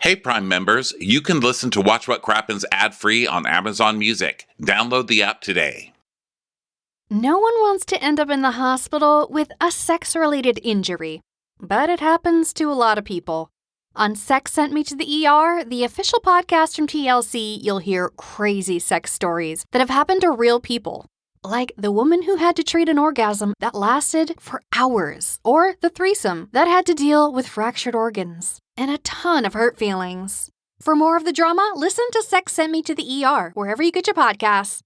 Hey, Prime members, you can listen to Watch What Crappens ad-free on Amazon Music. Download the app today. No one wants to end up in the hospital with a sex-related injury, but it happens to a lot of people. On Sex Sent Me to the ER, the official podcast from TLC, you'll hear crazy sex stories that have happened to real people. Like the woman who had to treat an orgasm that lasted for hours, or the threesome that had to deal with fractured organs, and a ton of hurt feelings. For more of the drama, listen to Sex Sent Me to the ER, wherever you get your podcasts.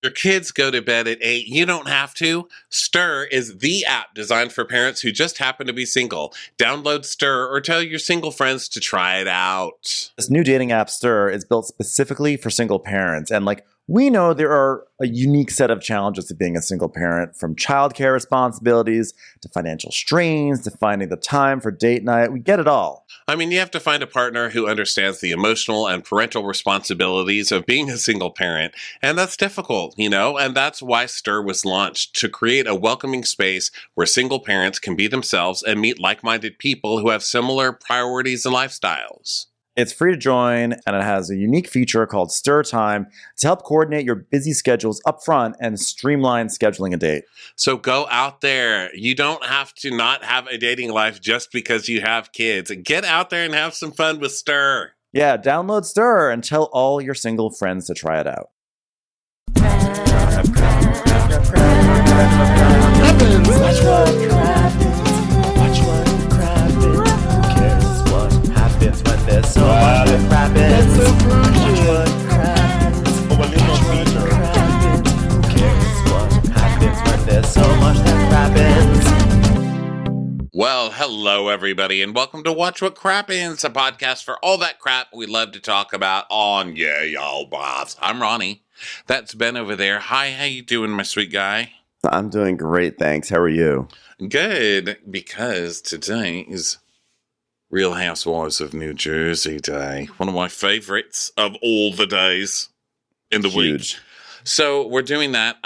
Your kids go to bed at 8. You don't have to. Stir is the app designed for parents who just happen to be single. Download Stir or tell your single friends to try it out. This new dating app, Stir, is built specifically for single parents. And we know there are a unique set of challenges to being a single parent, from childcare responsibilities to financial strains to finding the time for date night. We get it all. I mean, you have to find a partner who understands the emotional and parental responsibilities of being a single parent. And that's difficult, and that's why Stir was launched, to create a welcoming space where single parents can be themselves and meet like-minded people who have similar priorities and lifestyles. It's free to join, and it has a unique feature called Stir Time to help coordinate your busy schedules up front and streamline scheduling a date. So go out there. You don't have to not have a dating life just because you have kids. Get out there and have some fun with Stir. Yeah, download Stir and tell all your single friends to try it out. There's so much that happens. Watch what happens. Who cares what happens when there's so much that happens? Well, hello everybody, and welcome to Watch What Crappens, a podcast for all that crap we love to talk about on Yeah Y'all Boss. I'm Ronnie. That's Ben over there. Hi, how you doing, my sweet guy? I'm doing great, thanks. How are you? Good, because today is Real Housewives of New Jersey Day. One of my favorites of all the days in the week. So we're doing that.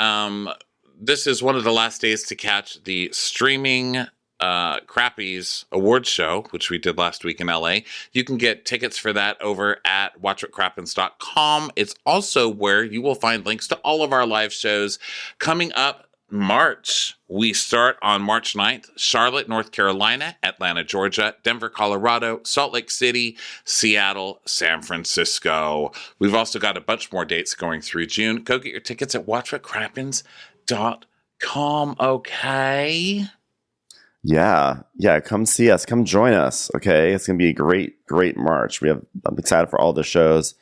This is one of the last days to catch the streaming Crappies Awards show, which we did last week in LA. You can get tickets for that over at watchwhatcrappens.com. It's also where you will find links to all of our live shows coming up March. We start on March 9th, Charlotte, North Carolina, Atlanta, Georgia, Denver, Colorado, Salt Lake City, Seattle, San Francisco. We've also got a bunch more dates going through June. Go get your tickets at watchwhatcrappens.com, okay? Yeah, come see us. Come join us, okay? It's going to be a great March. I'm excited for all the shows,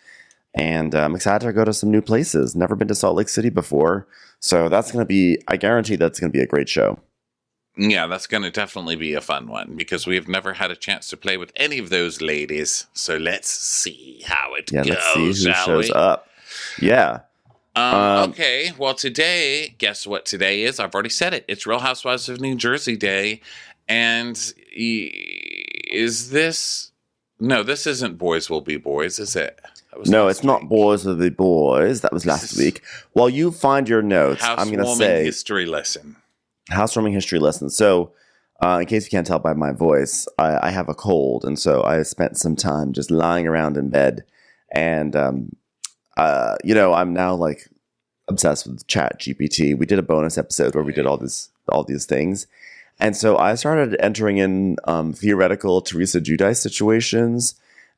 and I'm excited to go to some new places. Never been to Salt Lake City before. So that's going to be, I guarantee that's going to be a great show. Yeah, that's going to definitely be a fun one because we've never had a chance to play with any of those ladies. So let's see how it goes. Let's see who shows up. Yeah. Okay, well today, guess what today is? I've already said it. It's Real Housewives of New Jersey Day. And is this... No, this isn't Boys Will Be Boys, is it? No, it's not Boys Will Be Boys. That was last week. While you find your notes, I'm going to say... history lesson. Housewarming history lesson. So, in case you can't tell by my voice, I have a cold. And so I spent some time just lying around in bed. And, I'm now obsessed with ChatGPT. We did a bonus episode where we did all these things. And so I started entering in theoretical Teresa Giudice situations.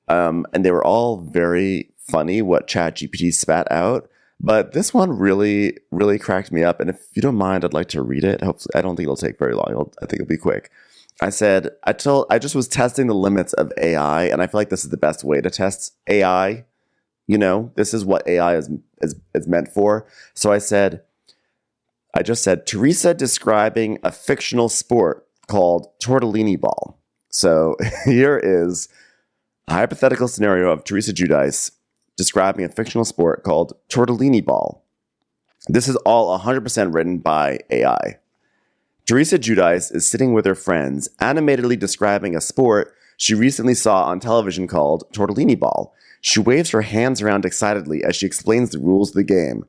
And they were all very funny, what ChatGPT spat out. But this one really, really cracked me up. And if you don't mind, I'd like to read it. Hopefully, I don't think it'll take very long. I think it'll be quick. I said, I just was testing the limits of AI. And I feel like this is the best way to test AI. This is what AI is meant for. So I just said, Teresa describing a fictional sport called tortellini ball. So here is a hypothetical scenario of Teresa Giudice describing a fictional sport called tortellini ball. This is all 100% written by AI. Teresa Giudice is sitting with her friends, animatedly describing a sport she recently saw on television called tortellini ball. She waves her hands around excitedly as she explains the rules of the game.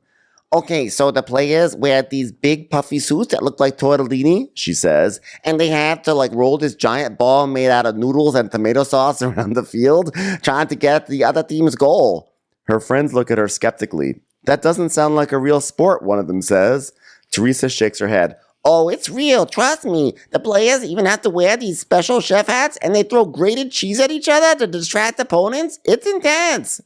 Okay, so the players wear these big puffy suits that look like tortellini, she says, and they have to like roll this giant ball made out of noodles and tomato sauce around the field, trying to get the other team's goal. Her friends look at her skeptically. That doesn't sound like a real sport, one of them says. Teresa shakes her head. Oh, it's real, trust me. The players even have to wear these special chef hats and they throw grated cheese at each other to distract opponents. It's intense.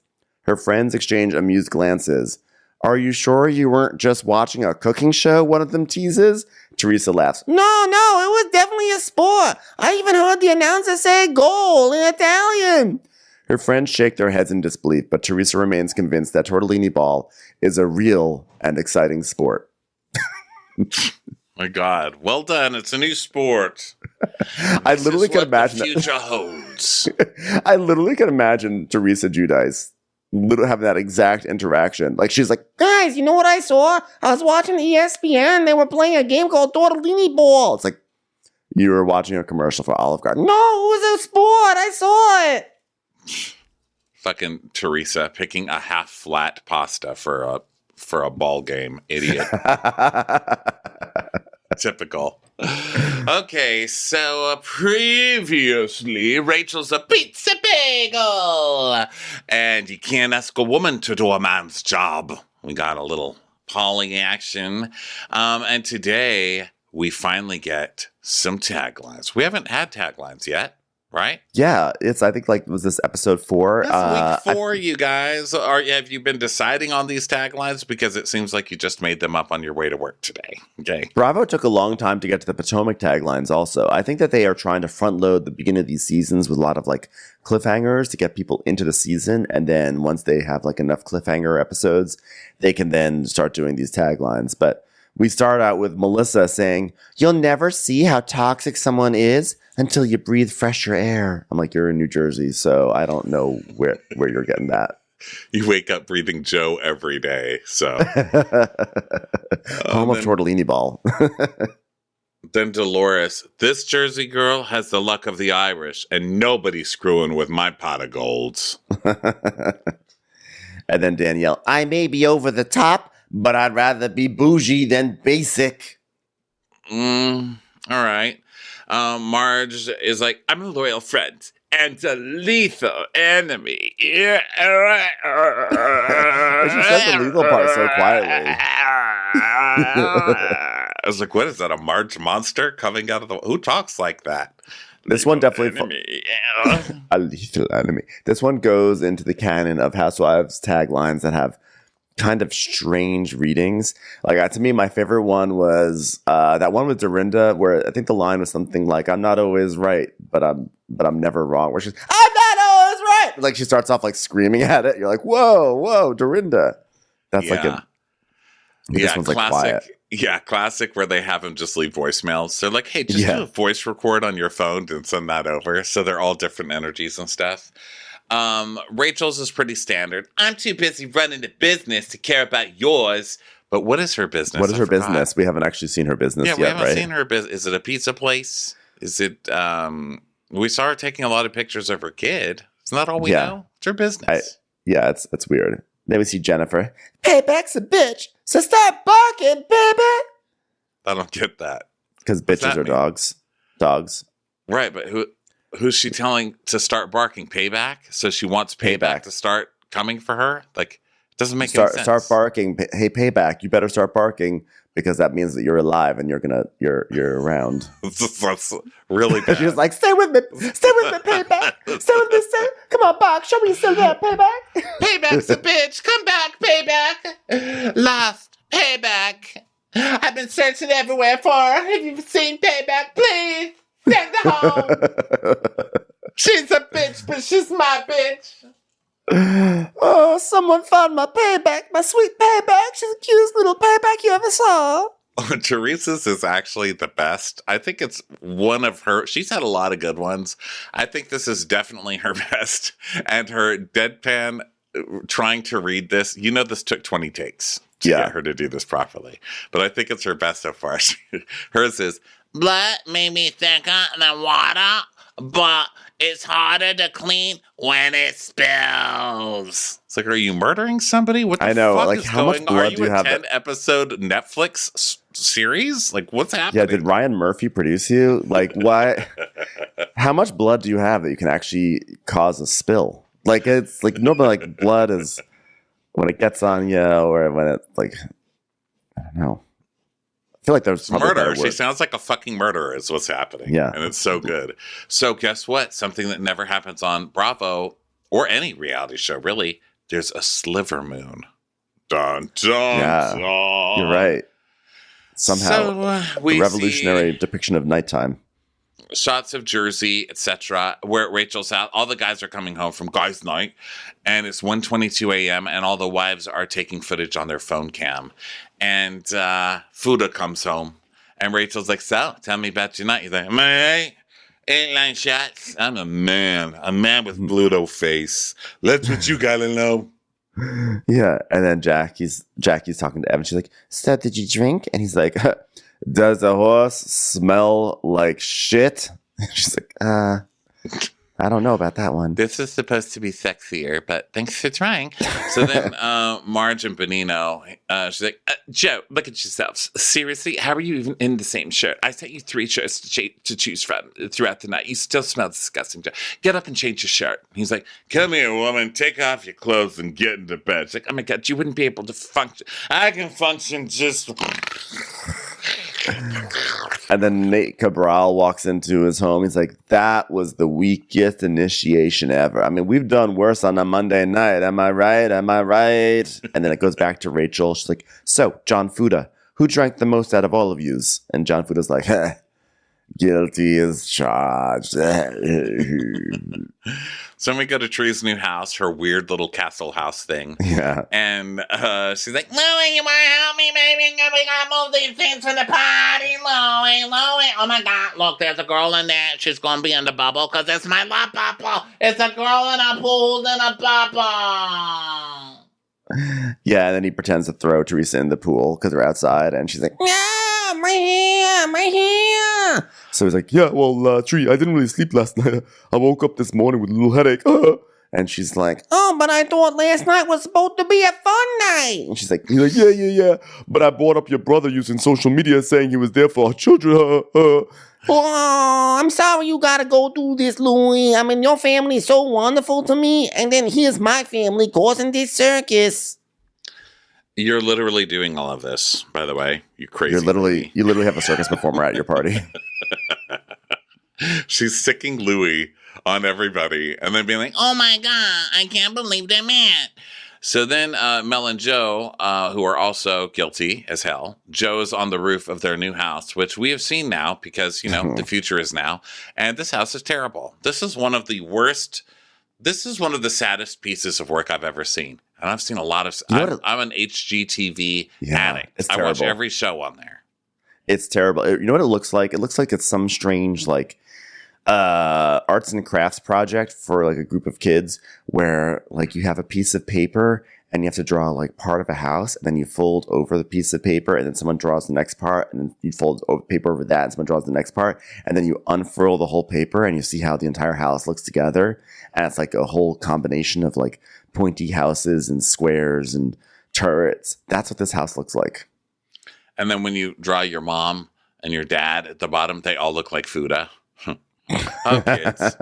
Her friends exchange amused glances. Are you sure you weren't just watching a cooking show? One of them teases. Teresa laughs. No, it was definitely a sport. I even heard the announcer say goal in Italian. Her friends shake their heads in disbelief, but Teresa remains convinced that tortellini ball is a real and exciting sport. My God. Well done. It's a new sport. I literally can imagine the future holds. I literally can imagine Teresa Giudice literally having that exact interaction. Like, she's like, guys, you know what I saw? I was watching ESPN. They were playing a game called Tortellini Ball. It's like, you were watching a commercial for Olive Garden. No, it was a sport. I saw it. Fucking Teresa picking a half flat pasta for a ball game. Idiot. Typical. Okay, so previously, Rachel's a pizza bagel. And you can't ask a woman to do a man's job. We got a little Polly action. And today, we finally get some taglines. We haven't had taglines yet, right? Yeah, I think was this episode 4? That's week 4, you guys. Have you been deciding on these taglines? Because it seems like you just made them up on your way to work today. Okay. Bravo took a long time to get to the Potomac taglines also. I think that they are trying to front load the beginning of these seasons with a lot of cliffhangers to get people into the season. And then once they have enough cliffhanger episodes, they can then start doing these taglines. But we start out with Melissa saying, "You'll never see how toxic someone is until you breathe fresher air." I'm like, you're in New Jersey, so I don't know where you're getting that. You wake up breathing Joe every day, so. Home of tortellini ball. Then Dolores, this Jersey girl has the luck of the Irish, and nobody's screwing with my pot of golds. And then Danielle, I may be over the top, but I'd rather be bougie than basic. All right. Marge is like, I'm a loyal friend and a lethal enemy. Yeah. She says the lethal part so quietly. I was like, what is that? A Marge monster coming out of the... Who talks like that? This one definitely... A lethal enemy. This one goes into the canon of Housewives taglines that have kind of strange readings. To me, my favorite one was that one with Dorinda, where I think the line was something like, "I'm not always right, but I'm never wrong." Where she's, "I'm not always right." She starts off screaming at it. You're like, whoa, Dorinda. That's this one's classic. Quiet. Yeah, classic where they have him just leave voicemails. They're like, hey, just do a voice record on your phone and send that over. So they're all different energies and stuff. Rachel's is pretty standard. I'm too busy running the business to care about yours. But what is her business? What is her business? We haven't actually seen her business yet, right? Yeah, we haven't seen her business. Is it a pizza place? Is it, we saw her taking a lot of pictures of her kid. Isn't that all we know? It's her business. It's weird. Then we see Jennifer. Payback's a bitch, so start barking, baby. I don't get that. Because bitches are dogs. Dogs. Right, but who's she telling to start barking? Payback? So she wants Payback to start coming for her? It doesn't make any sense. Start barking. Hey, Payback, you better start barking because that means that you're alive and you're around. That's really bad. She's like, stay with me, Payback. Stay with me, come on, Bark, show me you still there, Payback. Payback's a bitch. Come back, Payback. Lost Payback. I've been searching everywhere for her. Have you seen Payback? Please. Send her home. She's a bitch, but she's my bitch. Oh, someone found my Payback, my sweet Payback. She's the cutest little Payback you ever saw. Teresa's is actually the best. I think it's one of her. She's had a lot of good ones. I think this is definitely her best. And her deadpan trying to read this. This took 20 takes to get her to do this properly. But I think it's her best so far. Hers is, blood made me thicker than water, but It's harder to clean when it spills. It's like, are you murdering somebody? What the I know, fuck like, is how much going on? Are blood you do you a have 10-episode Netflix series? Like, what's happening? Yeah, did Ryan Murphy produce you? Like, why? How much blood do you have that you can actually cause a spill? Like, it's like normally, like, blood is when it gets on you, or when it, like, I don't know. I feel like there's probably murder. a better She word. sounds like a fucking murderer is what's happening. Yeah. And it's so good. So guess what? Something that never happens on Bravo or any reality show, really. There's a sliver moon. Dun, dun, Yeah, dun. You're right. Somehow, we a revolutionary see depiction of nighttime. shots of Jersey, etc., where Rachel's out. All the guys are coming home from guys' night, and it's 1:22 a.m., and all the wives are taking footage on their phone cam. And Fuda comes home, and Rachel's like, so, tell me about your night. He's like, am I right? 8-9 shots. I'm a man with Bluto face. That's what you gotta know. Yeah, and then Jackie's talking to Evan. She's like, so did you drink? And he's like, does a horse smell like shit? She's like, I don't know about that one. This is supposed to be sexier, but thanks for trying. So then Marge and Benino, she's like, Joe, look at yourselves. Seriously, how are you even in the same shirt? I sent you 3 shirts to choose from throughout the night. You still smell disgusting, Joe. Get up and change your shirt. He's like, come here, woman. Take off your clothes and get into bed. She's like, oh my God, you wouldn't be able to function. I can function just... And then Nate Cabral walks into his home. He's like, that was the weakest initiation ever. I mean, we've done worse on a Monday night. Am I right? Am I right? And then it goes back to Rachel. She's like, so, John Fuda, who drank the most out of all of yous? And John Fuda's like, guilty as charged. So when we go to Teresa's new house, her weird little castle house thing. Yeah. And she's like, Louie, you want to help me, baby? We got to move these things for the party, Louie. Oh, my God. Look, there's a girl in there. She's going to be in the bubble because it's my love bubble. It's a girl in a pool in a bubble. Yeah, and then he pretends to throw Teresa in the pool because they're outside. And she's like, yeah, my hair. So he's like, yeah, well, Tree, I didn't really sleep last night. I woke up this morning with a little headache. And she's like, oh, but I thought last night was supposed to be a fun night. And he's like, yeah. But I brought up your brother using social media saying he was there for our children. Oh, I'm sorry you gotta go through this, Louie. I mean, your family is so wonderful to me. And then here's my family causing this circus. You're literally doing all of this, by the way. You crazy. You literally have a circus performer at your party. She's sicking Louie on everybody and then being like, oh my God, I can't believe they're mad. So then Mel and Joe, who are also guilty as hell, Joe is on the roof of their new house, which we have seen now because, you know, the future is now. And this house is terrible. This is one of the worst. This is one of the saddest pieces of work I've ever seen. And I've seen a lot of... I'm an HGTV addict. I watch every show on there. It's terrible. You know what it looks like? It looks like it's some strange, like, arts and crafts project for, like, a group of kids where, like, you have a piece of paper and you have to draw, like, part of a house, and then you fold over the piece of paper, and then someone draws the next part, and then you fold paper over that, and someone draws the next part, and then you unfurl the whole paper, and you see how the entire house looks together, and it's, like, a whole combination of, like, pointy houses and squares and turrets. That's what this house looks like. And then when you draw your mom and your dad at the bottom, they all look like Fuda. Oh, kids.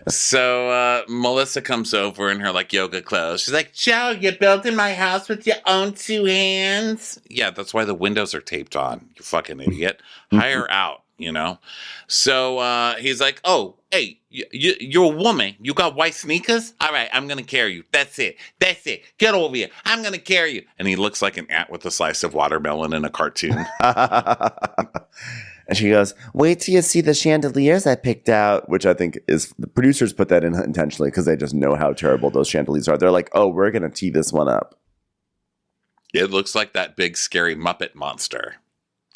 So Melissa comes over in her like yoga clothes. She's like, Joe, you're building my house with your own 2 hands. Yeah, that's why the windows are taped on. You fucking idiot. Hire out, you know. So he's like, oh, hey, you're a woman. You got white sneakers? All right, I'm going to carry you. That's it. Get over here. I'm going to carry you. And he looks like an ant with a slice of watermelon in a cartoon. And she goes, wait till you see the chandeliers I picked out, which I think is the producers put that in intentionally because they just know how terrible those chandeliers are. They're like, oh, we're going to tee this one up. It looks like that big scary Muppet monster.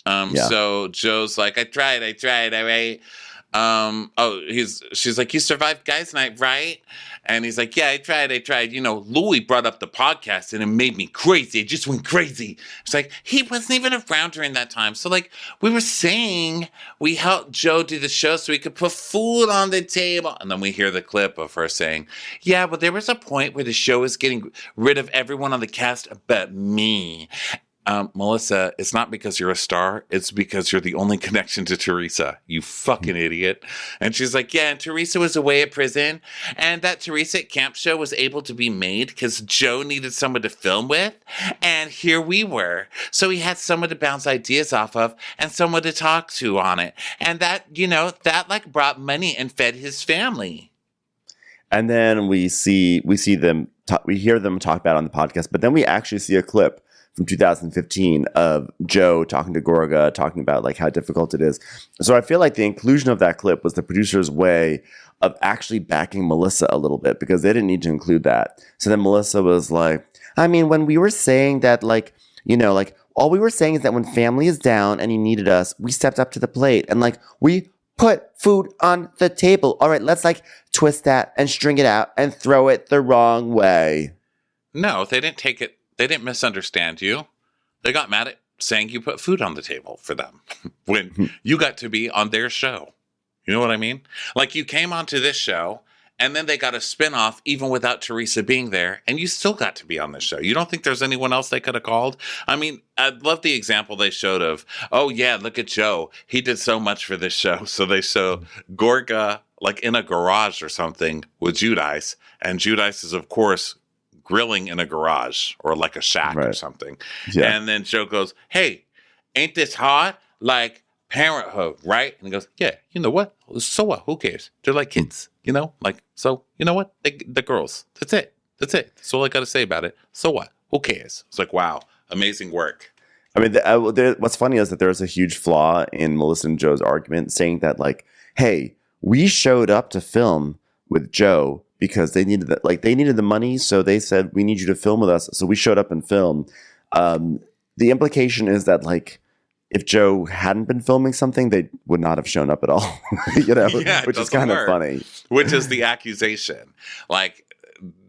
So Joe's like, I tried. All right. she's like, you survived guys' night, right? And he's like, yeah, I tried. You know, Louis brought up the podcast and it made me crazy. It just went crazy. It's like, he wasn't even around during that time. So like we were saying, we helped Joe do the show so we could put food on the table. And then we hear the clip of her saying, yeah, but there was a point where the show was getting rid of everyone on the cast but me. Melissa, it's not because you're a star. It's because you're the only connection to Teresa. You fucking idiot. And she's like, yeah, and Teresa was away at prison. And that Teresa at Camp show was able to be made because Joe needed someone to film with. And here we were. So he had someone to bounce ideas off of and someone to talk to on it. And that, you know, that like brought money and fed his family. And then we hear them talk about it on the podcast, but then we actually see a clip from 2015 of Joe talking to Gorga, talking about like how difficult it is. So I feel like the inclusion of that clip was the producer's way of actually backing Melissa a little bit because they didn't need to include that. So then Melissa was like, I mean, when we were saying that, like, you know, like all we were saying is that when family is down and you needed us, we stepped up to the plate and like we put food on the table. All right, let's like twist that and string it out and throw it the wrong way. No, they didn't take it. They didn't misunderstand you. They got mad at saying you put food on the table for them when you got to be on their show. You know what I mean? Like you came onto this show and then they got a spinoff even without Teresa being there and you still got to be on this show. You don't think there's anyone else they could have called? I mean, I love the example they showed of, oh yeah, look at Joe. He did so much for this show. So they show Gorga like in a garage or something with Judice. And Judice is, of course, grilling in a garage or like a shack or something. Yeah. And then Joe goes, hey, ain't this hard? Like parenthood, right? And he goes, yeah, you know what? So what? Who cares? They're like kids, you know? Like, so, you know what? The girls. That's it. That's all I got to say about it. So what? Who cares? It's like, wow, amazing work. I mean, what's funny is that there's a huge flaw in Melissa and Joe's argument saying that like, hey, we showed up to film with Joe because they needed the money, so they said we need you to film with us. So we showed up and filmed. The implication is that like if Joe hadn't been filming something, they would not have shown up at all. You know, yeah, which is kind of funny. Which is the accusation. Like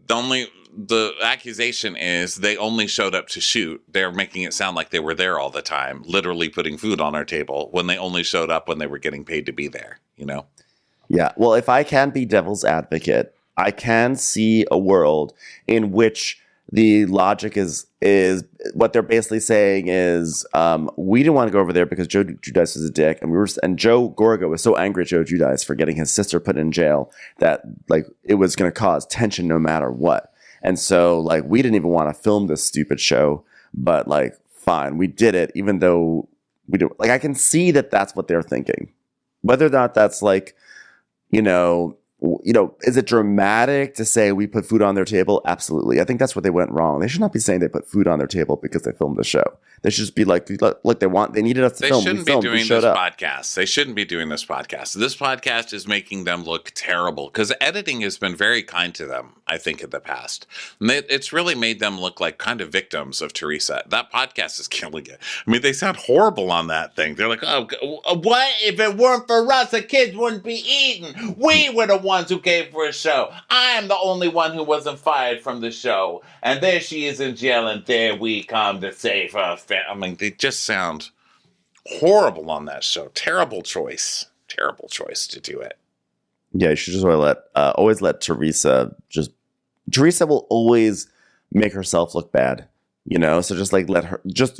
the accusation is they only showed up to shoot. They're making it sound like they were there all the time, literally putting food on our table when they only showed up when they were getting paid to be there. You know? Yeah. Well, if I can be devil's advocate, I can see a world in which the logic is what they're basically saying is we didn't want to go over there because Joe Judice is a dick, and Joe Gorga was so angry at Joe Judice for getting his sister put in jail that like it was going to cause tension no matter what, and so like we didn't even want to film this stupid show, but like fine, we did it even though we do. Like I can see that that's what they're thinking, whether or not that's like you know, is it dramatic to say we put food on their table? Absolutely. I think that's where they went wrong. They should not be saying they put food on their table because they filmed the show. They should just be like, look, they needed us to film. They shouldn't be doing this podcast. They shouldn't be doing this podcast. This podcast is making them look terrible because editing has been very kind to them, I think, in the past. And it's really made them look like kind of victims of Teresa. That podcast is killing it. I mean, they sound horrible on that thing. They're like, oh, what? If it weren't for us, the kids wouldn't be eating. We were the ones who came for a show. I am the only one who wasn't fired from the show. And there she is in jail, and there we come to save her. I mean, they just sound horrible on that show. Terrible choice to do it. Yeah, you should just always let Teresa Teresa will always make herself look bad, you know? So just like let her just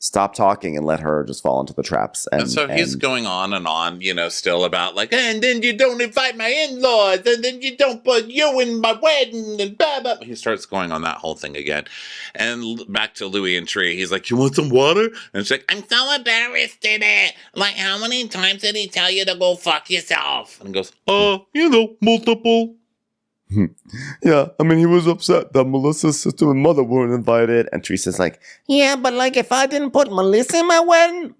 stop talking and let her just fall into the traps. And so he's going on, you know, still about like, and then you don't invite my in-laws, and then you don't put you in my wedding, and blah, blah. He starts going on that whole thing again. And back to Louis and Tree. He's like, you want some water? And she's like, I'm so embarrassed in it. Like, how many times did he tell you to go fuck yourself? And he goes, multiple. Yeah, I mean, he was upset that Melissa's sister and mother weren't invited. And Teresa's like, yeah, but like if I didn't put Melissa in my wedding,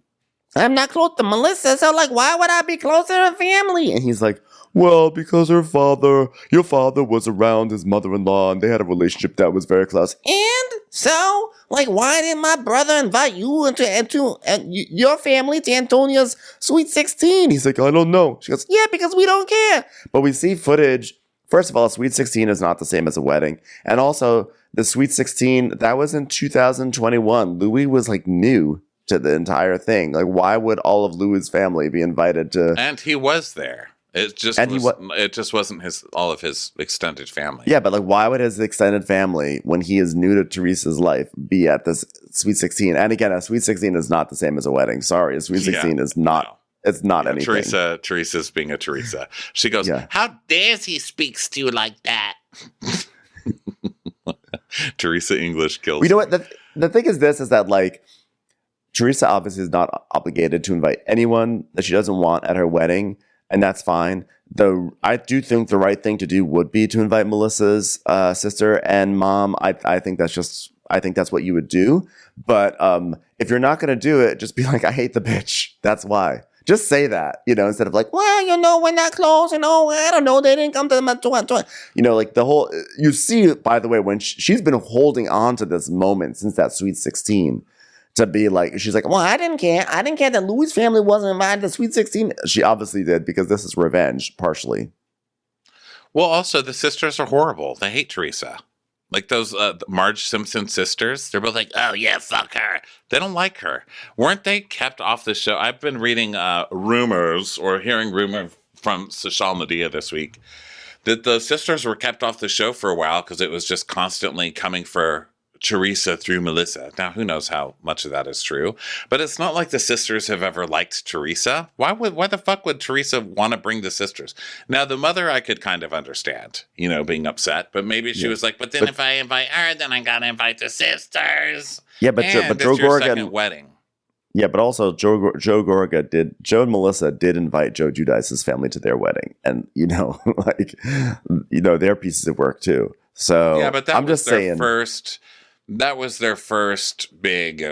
I'm not close to Melissa. So like, why would I be closer to family? And he's like, well, because your father was around his mother-in-law and they had a relationship that was very close. And So, like, why didn't my brother invite you into your family to Antonia's Sweet 16? He's like, I don't know. She goes, yeah, because we don't care. But we see footage. First of all, Sweet 16 is not the same as a wedding. And also, the Sweet 16, that was in 2021. Louis was, like, new to the entire thing. Like, why would all of Louis' family be invited to... And he was there. It just wasn't all of his extended family. Yeah, but like, why would his extended family, when he is new to Teresa's life, be at this Sweet 16? And again, a Sweet 16 is not the same as a wedding. Sorry, a Sweet 16 is not. No. It's not anything. Teresa's being a Teresa. She goes, how dares he speaks to you like that? Teresa English kills. You know what? The thing is that like, Teresa obviously is not obligated to invite anyone that she doesn't want at her wedding. And that's fine. Though I do think the right thing to do would be to invite Melissa's sister and mom. I think that's what you would do. But if you're not going to do it, just be like, I hate the bitch. That's why. Just say that, instead of like, well, we're not close. I don't know. They didn't come to them. Like the whole, you see, by the way, when she's been holding on to this moment since that Sweet 16. To be like, she's like, well, I didn't care that Louis' family wasn't invited to Sweet 16. She obviously did, because this is revenge, partially. Well, also, the sisters are horrible. They hate Teresa. Like those Marge Simpson sisters. They're both like, oh, yeah, fuck her. They don't like her. Weren't they kept off the show? I've been reading rumors or hearing rumor from Social Media this week that the sisters were kept off the show for a while because it was just constantly coming for Teresa through Melissa. Now, who knows how much of that is true? But it's not like the sisters have ever liked Teresa. Why the fuck would Teresa want to bring the sisters? Now, the mother I could kind of understand, being upset. But maybe she was like, but if I invite her, then I gotta invite the sisters. Yeah, but Joe Gorga second wedding. Yeah, but also Joe and Melissa did invite Joe Giudice's family to their wedding, and they're pieces of work too. So yeah, but that was their first big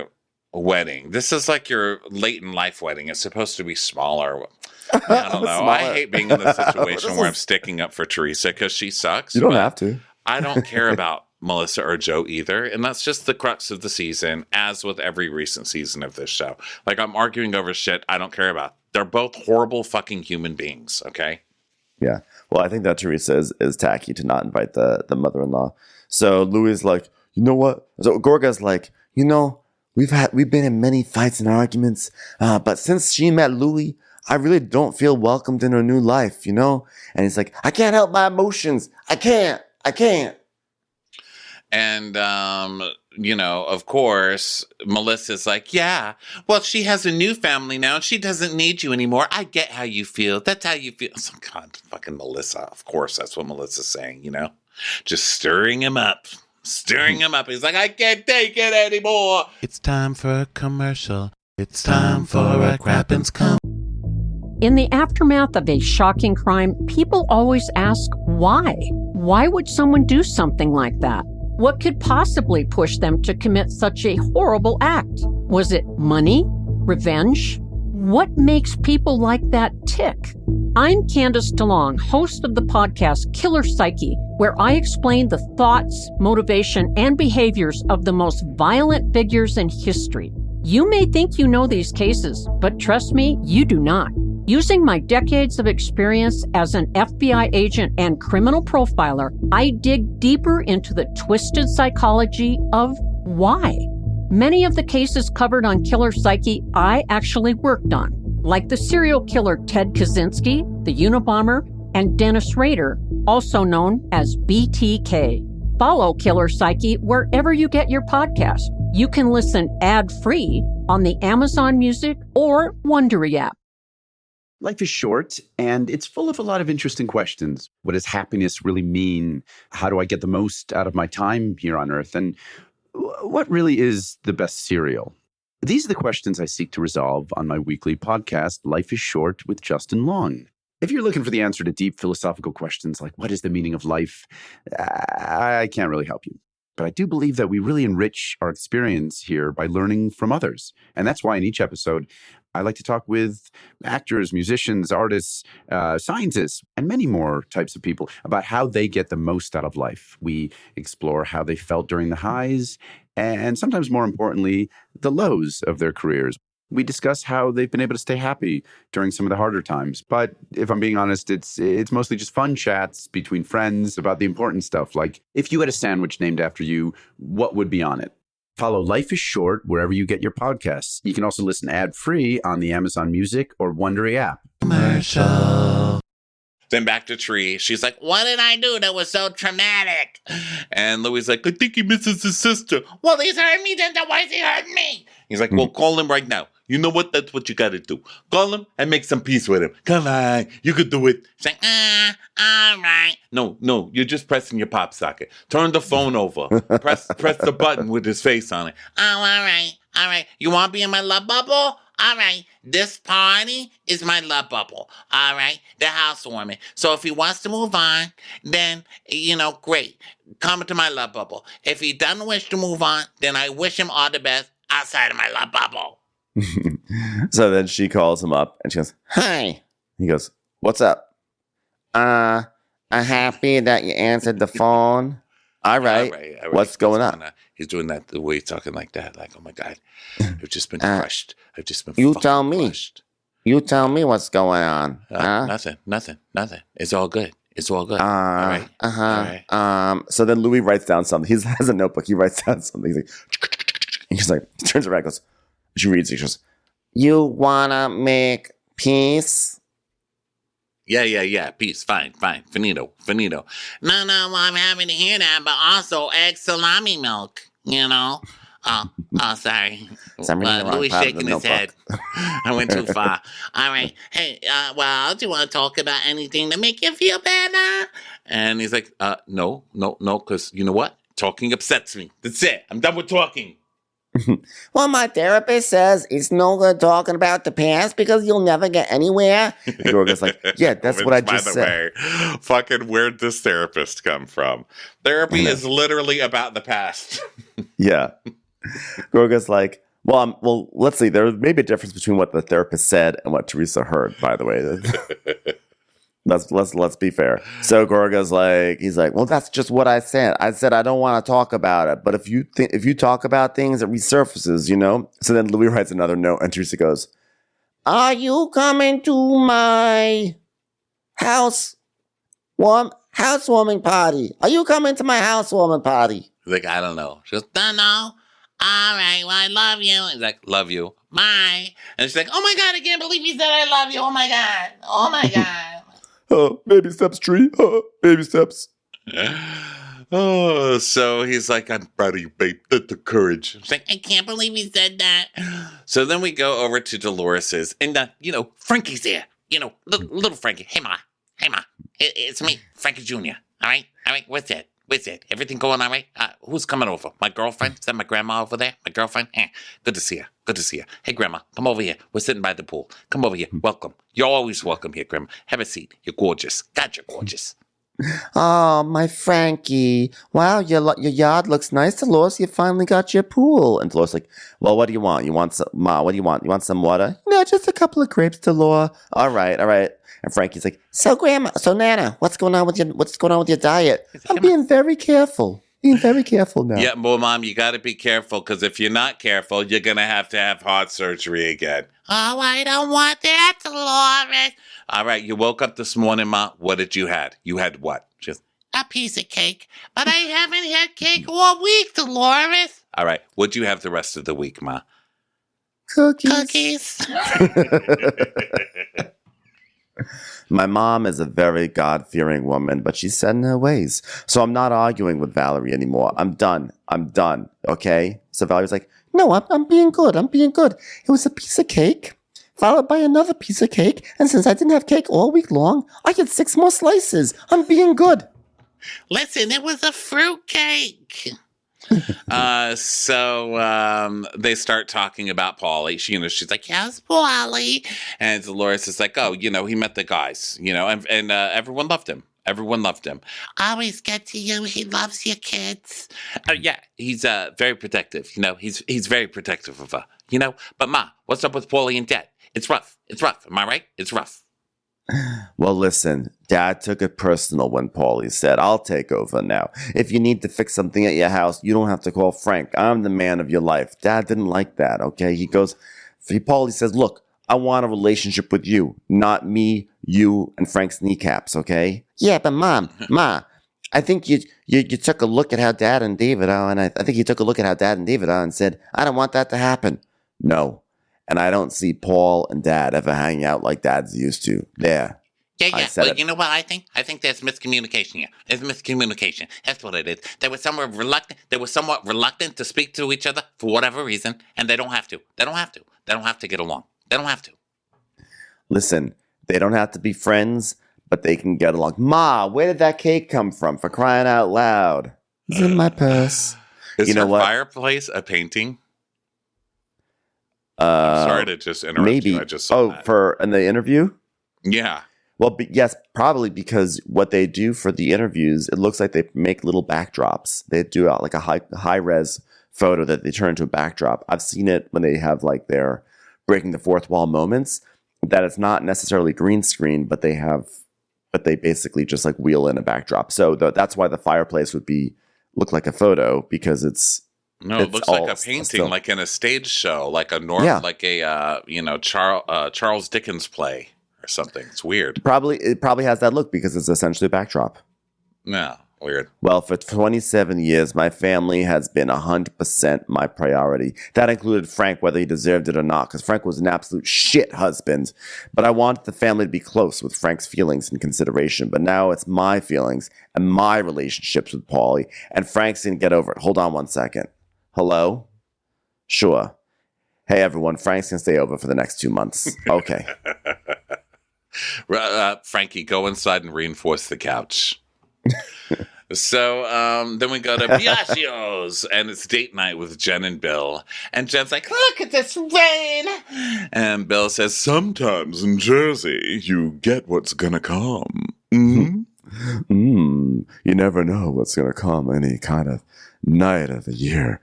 wedding. This is like your late in life wedding. It's supposed to be smaller. I don't know. I hate being in the situation where I'm sticking up for Teresa because she sucks. You don't have to. I don't care about Melissa or Joe either. And that's just the crux of the season, as with every recent season of this show. Like, I'm arguing over shit I don't care about. They're both horrible fucking human beings, okay? Yeah. Well, I think that Teresa is tacky to not invite the mother-in-law. So Louis is like, you know what? So Gorga's like, we've been in many fights and arguments, but since she met Louis, I really don't feel welcomed in her new life, And he's like, I can't help my emotions. I can't. And, of course, Melissa's like, yeah, well, she has a new family now and she doesn't need you anymore. I get how you feel. That's how you feel. Oh, God, fucking Melissa. Of course, that's what Melissa's saying, Just stirring him up. He's like, I can't take it anymore. It's time for a commercial. It's time for a Crappens Come. In the aftermath of a shocking crime, people always ask why. Why would someone do something like that? What could possibly push them to commit such a horrible act? Was it money? Revenge? What makes people like that tick? I'm Candace DeLong, host of the podcast Killer Psyche, where I explain the thoughts, motivation, and behaviors of the most violent figures in history. You may think you know these cases, but trust me, you do not. Using my decades of experience as an FBI agent and criminal profiler, I dig deeper into the twisted psychology of why. Many of the cases covered on Killer Psyche I actually worked on, like the serial killer Ted Kaczynski, the Unabomber, and Dennis Rader, also known as BTK. Follow Killer Psyche wherever you get your podcast. You can listen ad-free on the Amazon Music or Wondery app. Life is short, and it's full of a lot of interesting questions. What does happiness really mean? How do I get the most out of my time here on Earth? And what really is the best cereal? These are the questions I seek to resolve on my weekly podcast, Life is Short with Justin Long. If you're looking for the answer to deep philosophical questions like what is the meaning of life, I can't really help you. But I do believe that we really enrich our experience here by learning from others. And that's why in each episode, I like to talk with actors, musicians, artists, scientists, and many more types of people about how they get the most out of life. We explore how they felt during the highs and sometimes more importantly, the lows of their careers. We discuss how they've been able to stay happy during some of the harder times. But if I'm being honest, it's mostly just fun chats between friends about the important stuff. Like, if you had a sandwich named after you, what would be on it? Follow Life is Short wherever you get your podcasts. You can also listen ad-free on the Amazon Music or Wondery app. Commercial. Then back to Tree. She's like, what did I do that was so traumatic? And Louie's like, I think he misses his sister. Well, he's hurting me, then why is he hurting me? He's like, well, call him right now. You know what? That's what you got to do. Call him and make some peace with him. Come on. You could do it. She's like, all right. No. You're just pressing your pop socket. Turn the phone over. Press the button with his face on it. Oh, all right. You want to be in my love bubble? All right, this party is my love bubble. All right, the housewarming. So if he wants to move on, then, great. Come to my love bubble. If he doesn't wish to move on, then I wish him all the best outside of my love bubble. So then she calls him up and she goes, hi. He goes, what's up? I'm happy that you answered the phone. All right. What's going on? He's doing that the way he's talking like that. Like, oh my God, I've just been crushed. I've just been you fucking tell me. crushed. You tell me what's going on. Nothing. It's all good. All right. All right. All So then Louis writes down something. He has a notebook. He writes down something. He's like, he turns around, goes, she reads it. She goes, you wanna make peace? Yeah. Peace. Fine. Finito. No, I'm happy to hear that, but also egg salami milk, Oh, sorry. Louis shaking his head. I went too far. All right. Hey, do you want to talk about anything to make you feel better? And he's like, no, because you know what? Talking upsets me. That's it. I'm done with talking. Well, my therapist says it's no good talking about the past because you'll never get anywhere. And Gorga's like, yeah, that's what I just said. By the way, fucking where'd this therapist come from? Therapy is literally about the past. Yeah. Gorga's like, well, let's see. There may be a difference between what the therapist said and what Teresa heard, by the way. Let's be fair. So Gorga's like, he's like, well, that's just what I said. I said I don't want to talk about it, but if you talk about things, it resurfaces, So then Louis writes another note, and Teresa goes, "Are you coming to my housewarming party? Are you coming to my housewarming party?" He's like, I don't know. She goes, don't know. All right, well, I love you. He's like, love you. Bye. And she's like, oh my God, I can't believe he said I love you. Oh my God. Baby steps, Tree. Baby steps. Oh, so he's like, I'm proud of you, babe. The courage. She's like, I can't believe he said that. So then we go over to Dolores's, and, Frankie's there. Little Frankie. Hey, Ma. It's me, Frankie Jr. All right? What's it? Everything going all right? Who's coming over? My girlfriend? Is that my grandma over there? My girlfriend? Good to see her. Hey, Grandma, come over here. We're sitting by the pool. Come over here. Welcome. You're always welcome here, Grandma. Have a seat. You're gorgeous. God, you're gorgeous. Oh, my Frankie. Wow, your yard looks nice, Dolores. You finally got your pool. And Dolores like, well, what do you want? You want some, Ma, what do you want? You want some water? No, just a couple of grapes, Dolores. All right. And Frankie's like, so Nana, what's going on with your diet? I'm being very careful. Now. Yeah, well, Mom, you got to be careful, because if you're not careful, you're going to have heart surgery again. Oh, I don't want that, Dolores. All right, you woke up this morning, Ma. What did you had? You had what? Just a piece of cake. But I haven't had cake all week, Dolores. All right, what'd you have the rest of the week, Ma? Cookies. My mom is a very God-fearing woman, but she's set in her ways. So I'm not arguing with Valerie anymore. I'm done. Okay? So Valerie's like, no, I'm being good. It was a piece of cake, followed by another piece of cake. And since I didn't have cake all week long, I get 6 more slices. I'm being good. Listen, it was a fruit cake. So they start talking about Paulie. She's like, yes, Paulie. And Dolores is like, oh, he met the guys, and everyone loved him. Always get to you. He loves your kids. Yeah, he's very protective. He's very protective of her. But Ma, what's up with Paulie and Dad? It's rough. It's rough. Am I right? It's rough. Well, listen, Dad took it personal when Paulie said, I'll take over now. If you need to fix something at your house, you don't have to call Frank. I'm the man of your life. Dad didn't like that, okay? Paulie says, look, I want a relationship with you, not me, you, and Frank's kneecaps, okay? Yeah, but Ma, I think you took a look at how Dad and David are, and I think you took a look at how Dad and David are and said, I don't want that to happen. No. And I don't see Paul and Dad ever hanging out like Dad's used to. There. Yeah. Well, you know what I think? I think there's miscommunication here. There's miscommunication. That's what it is. They were somewhat reluctant to speak to each other for whatever reason, and they don't have to. They don't have to get along. They don't have to. Listen, they don't have to be friends, but they can get along. Ma, where did that cake come from, for crying out loud? It's in my purse. Is her fireplace a painting? I'm sorry to just interrupt maybe. you. I just saw that. In the interview? Yeah. Well, yes, probably because what they do for the interviews, it looks like they make little backdrops. They do like a high-res photo that they turn into a backdrop. I've seen it when they have like their breaking the fourth wall moments, that it's not necessarily green screen, but they basically just like wheel in a backdrop. So that's why the fireplace would look like a photo, because it looks like a painting, like in a stage show, like a Charles Dickens play or something. It's weird. It probably has that look because it's essentially a backdrop. No, weird. Well, for 27 years, my family has been 100% my priority. That included Frank, whether he deserved it or not, because Frank was an absolute shit husband. But I wanted the family to be close with Frank's feelings and consideration. But now it's my feelings and my relationships with Paulie, and Frank's going to get over it. Hold on one second. Hello? Sure. Hey, everyone. Frank's going to stay over for the next 2 months. Okay. Frankie, go inside and reinforce the couch. So then we go to Biagio's, and it's date night with Jen and Bill. And Jen's like, look at this rain. And Bill says, sometimes in Jersey, you get what's going to come. Mm-hmm. You never know what's going to come any kind of night of the year.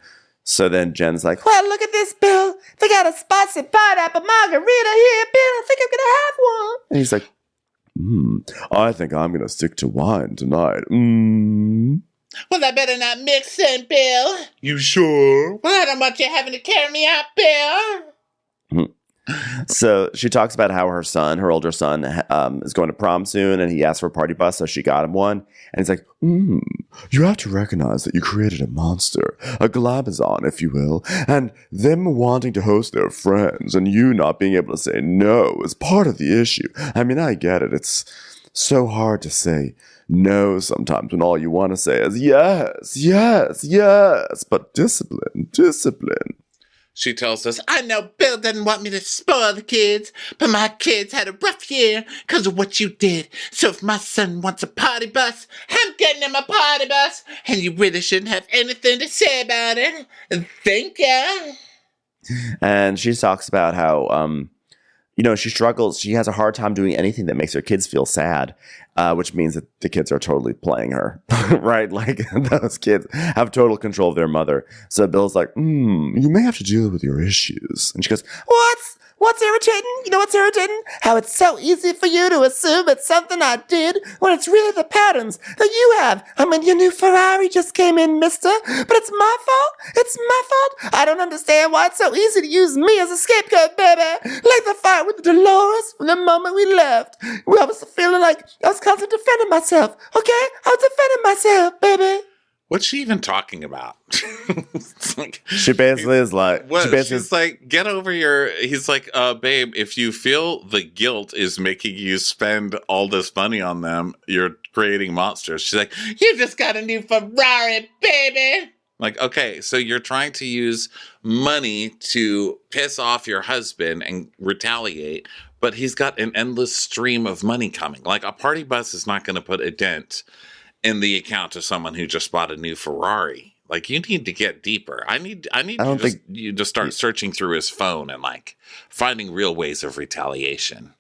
So then Jen's like, well, look at this, Bill. They got a spicy pineapple margarita here, Bill. I think I'm going to have one. And he's like, I think I'm going to stick to wine tonight. Well, I better not mix then, Bill. You sure? Well, I don't want you having to carry me out, Bill. So she talks about how her older son, is going to prom soon, and he asked for a party bus, so she got him one. And he's like, you have to recognize that you created a monster, a glamazon, if you will, and them wanting to host their friends and you not being able to say no is part of the issue. I mean, I get it. It's so hard to say no sometimes when all you want to say is yes, yes, yes, but discipline. She tells us, I know Bill doesn't want me to spoil the kids, but my kids had a rough year because of what you did. So if my son wants a party bus, I'm getting him a party bus. And you really shouldn't have anything to say about it. Thank you. And she talks about how, she struggles. She has a hard time doing anything that makes her kids feel sad, which means that the kids are totally playing her, right? Like those kids have total control of their mother. So Bill's like, you may have to deal with your issues. And she goes, What's irritating? You know what's irritating? How it's so easy for you to assume it's something I did when it's really the patterns that you have. I mean, your new Ferrari just came in, mister, but it's my fault. It's my fault. I don't understand why it's so easy to use me as a scapegoat, baby. Like the fight with Dolores from the moment we left. I was feeling like I was constantly defending myself, okay? I was defending myself, baby. What's she even talking about? She basically is like, she's like, get over he's like, babe, if you feel the guilt is making you spend all this money on them, you're creating monsters. She's like, you just got a new Ferrari, baby. Like, okay, so you're trying to use money to piss off your husband and retaliate, but he's got an endless stream of money coming. Like, a party bus is not going to put a dent in the account of someone who just bought a new Ferrari. Like, you need to get deeper. I need you to start searching through his phone and like finding real ways of retaliation.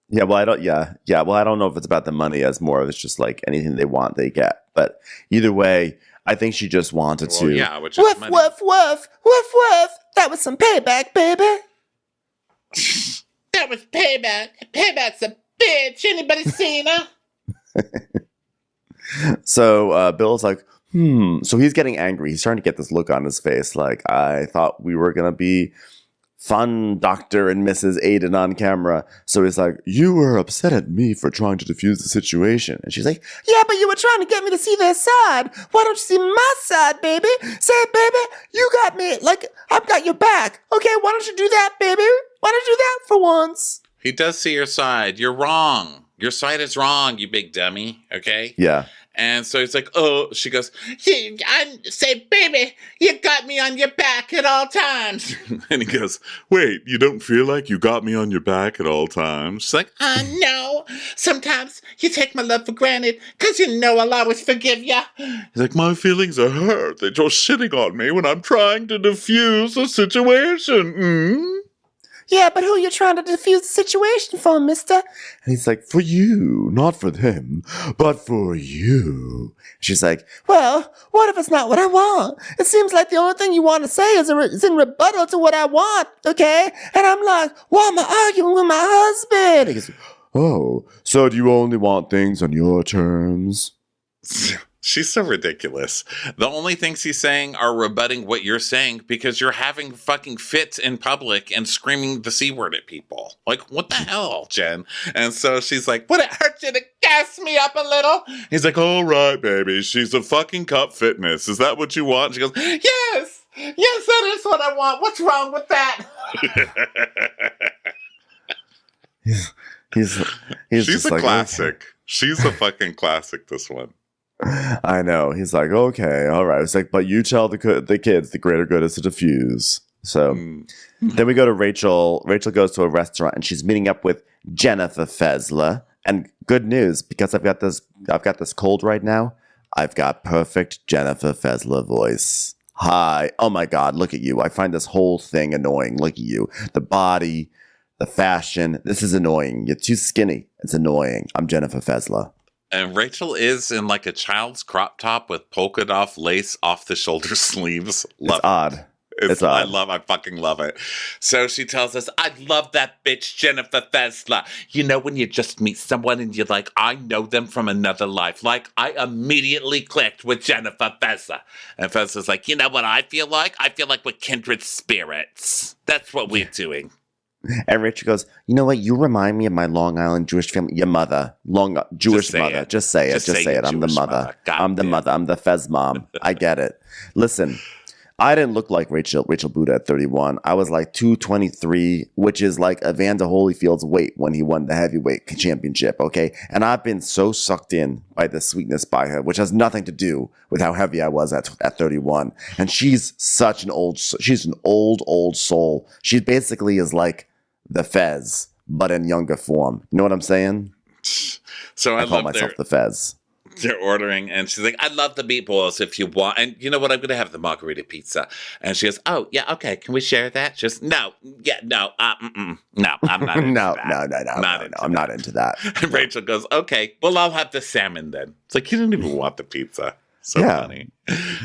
Yeah, well, I don't know if it's about the money as more of it's just like anything they want, they get. But either way, I think she just wanted to. Yeah, which is money. Woof. That was some payback, baby. That was Payback. Payback's a bitch. Anybody seen her? So Bill's like, So he's getting angry. He's starting to get this look on his face. Like, I thought we were going to be fun Dr. and Mrs. Aiden on camera. So he's like, you were upset at me for trying to defuse the situation. And she's like, yeah, but you were trying to get me to see their side. Why don't you see my side, baby? Say, baby, you got me. Like, I've got your back. Okay, why don't you do that, baby? Why don't you do that for once? He does see your side. You're wrong. Your side is wrong, you big dummy. Okay? Yeah. And so he's like, oh, she goes, I say, baby, you got me on your back at all times. And he goes, wait, you don't feel like you got me on your back at all times? She's like, no. Sometimes you take my love for granted because you know I'll always forgive you. He's like, my feelings are hurt. They're just shitting on me when I'm trying to defuse the situation. Yeah, but who are you trying to defuse the situation for, mister? And he's like, for you, not for them, but for you. She's like, well, what if it's not what I want? It seems like the only thing you want to say is in rebuttal to what I want, okay? And I'm like, why am I arguing with my husband? He goes, oh, so do you only want things on your terms? She's so ridiculous. The only things he's saying are rebutting what you're saying because you're having fucking fits in public and screaming the C word at people. Like, what the hell, Jen? And so she's like, would it hurt you to gas me up a little? He's like, all right, baby. She's a fucking cup fitness. Is that what you want? She goes, yes. Yes, that is what I want. What's wrong with that? She's a like, classic. Okay. She's a fucking classic, this one. I know. He's like, okay, all right. It's like, but you tell the kids the greater good is to diffuse. So then we go to Rachel. Rachel goes to a restaurant and she's meeting up with Jennifer Fessler. And good news, because I've got this cold right now. I've got perfect Jennifer Fessler voice. Hi. Oh my God, look at you. I find this whole thing annoying. Look at you. The body, the fashion. This is annoying. You're too skinny. It's annoying. I'm Jennifer Fessler. And Rachel is in like a child's crop top with polka dot lace off the shoulder sleeves. It's odd. It's odd. I fucking love it. So she tells us, I love that bitch, Jennifer Fessler. You know, when you just meet someone and you're like, I know them from another life. Like, I immediately clicked with Jennifer Fessler. And Fessler's like, you know what I feel like? I feel like we're kindred spirits. That's what we're doing. And Rachel goes, you know what? You remind me of my Long Island Jewish family. Your mother. Jewish mother. Just say it. Just say it. I'm the mother. I'm the mother. I'm the Fez mom. I get it. Listen, I didn't look like Rachel Buda at 31. I was like 223, which is like Evander Holyfield's weight when he won the heavyweight championship, okay? And I've been so sucked in by the sweetness by her, which has nothing to do with how heavy I was at 31. And she's an old soul. She basically is like the Fez, but in younger form. You know what I'm saying? So I call myself the Fez. They're ordering, and she's like, I love the meatballs if you want. And you know what? I'm going to have the margarita pizza. And she goes, oh, yeah, okay. Can we share that? Just, no. Yeah, no. No, I'm not into no, that. I'm not into that. And Rachel goes, okay, well, I'll have the salmon then. It's like, you didn't even want the pizza. So funny.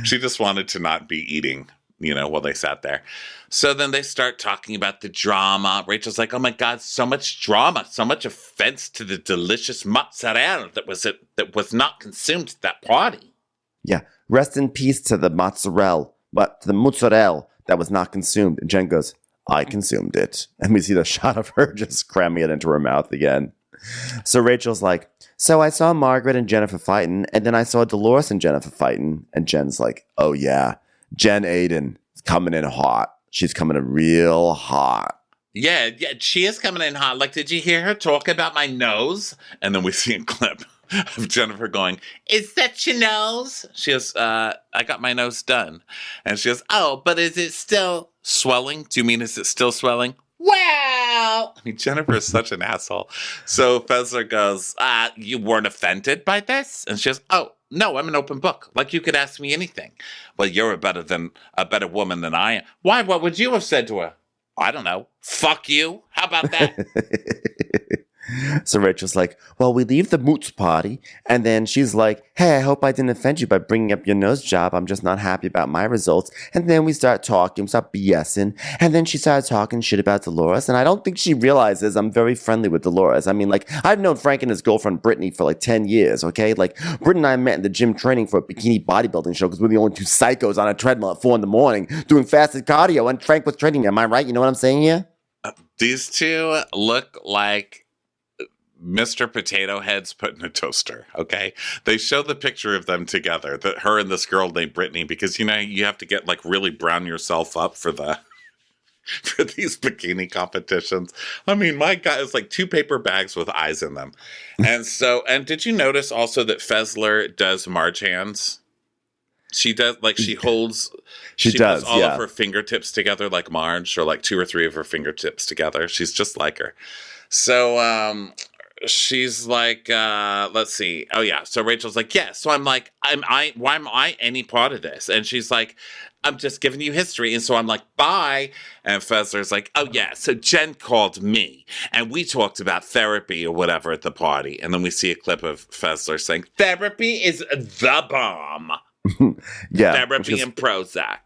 She just wanted to not be eating, while they sat there. So then they start talking about the drama. Rachel's like, oh my God, so much drama, so much offense to the delicious mozzarella that was not consumed at that party. Yeah, rest in peace to the mozzarella, but the mozzarella that was not consumed. And Jen goes, I consumed it. And we see the shot of her just cramming it into her mouth again. So Rachel's like, so I saw Margaret and Jennifer fighting, and then I saw Dolores and Jennifer fighting. And Jen's like, oh yeah, Jen Aiden is coming in hot. She's coming in real hot. Yeah, she is coming in hot. Like, did you hear her talk about my nose? And then we see a clip of Jennifer going, is that your nose? She goes, I got my nose done. And she goes, oh, but is it still swelling? Do you mean is it still swelling? Well, Jennifer is such an asshole. So Fessler goes, you weren't offended by this? And she goes, oh, no, I'm an open book. Like, you could ask me anything. Well, you're a better woman than I am. Why? What would you have said to her? I don't know. Fuck you. How about that? So Rachel's like, well, we leave the moots party. And then she's like, hey, I hope I didn't offend you by bringing up your nose job. I'm just not happy about my results. And then we start talking, we start BSing. And then she started talking shit about Dolores. And I don't think she realizes I'm very friendly with Dolores. I mean, like, I've known Frank and his girlfriend Brittany for like 10 years, okay? Like, Brittany and I met in the gym training for a bikini bodybuilding show because we're the only two psychos on a treadmill at 4 a.m. doing fasted cardio. And Frank was training. Am I right? You know what I'm saying here? These two look like Mr. Potato Heads put in a toaster, okay? They show the picture of them together, her and this girl named Brittany, because, you know, you have to get, like, really brown yourself up for these bikini competitions. I mean, my God, it's like 2 paper bags with eyes in them. And did you notice also that Fessler does Marge hands? She does, like, she puts all of her fingertips together like Marge, or like 2 or 3 of her fingertips together. She's just like her. So she's like, let's see. Oh yeah. So Rachel's like, yeah. So I'm like, why am I any part of this? And she's like, I'm just giving you history. And so I'm like, bye. And Fessler's like, oh yeah. So Jen called me and we talked about therapy or whatever at the party. And then we see a clip of Fessler saying, therapy is the bomb. Yeah. Therapy and Prozac.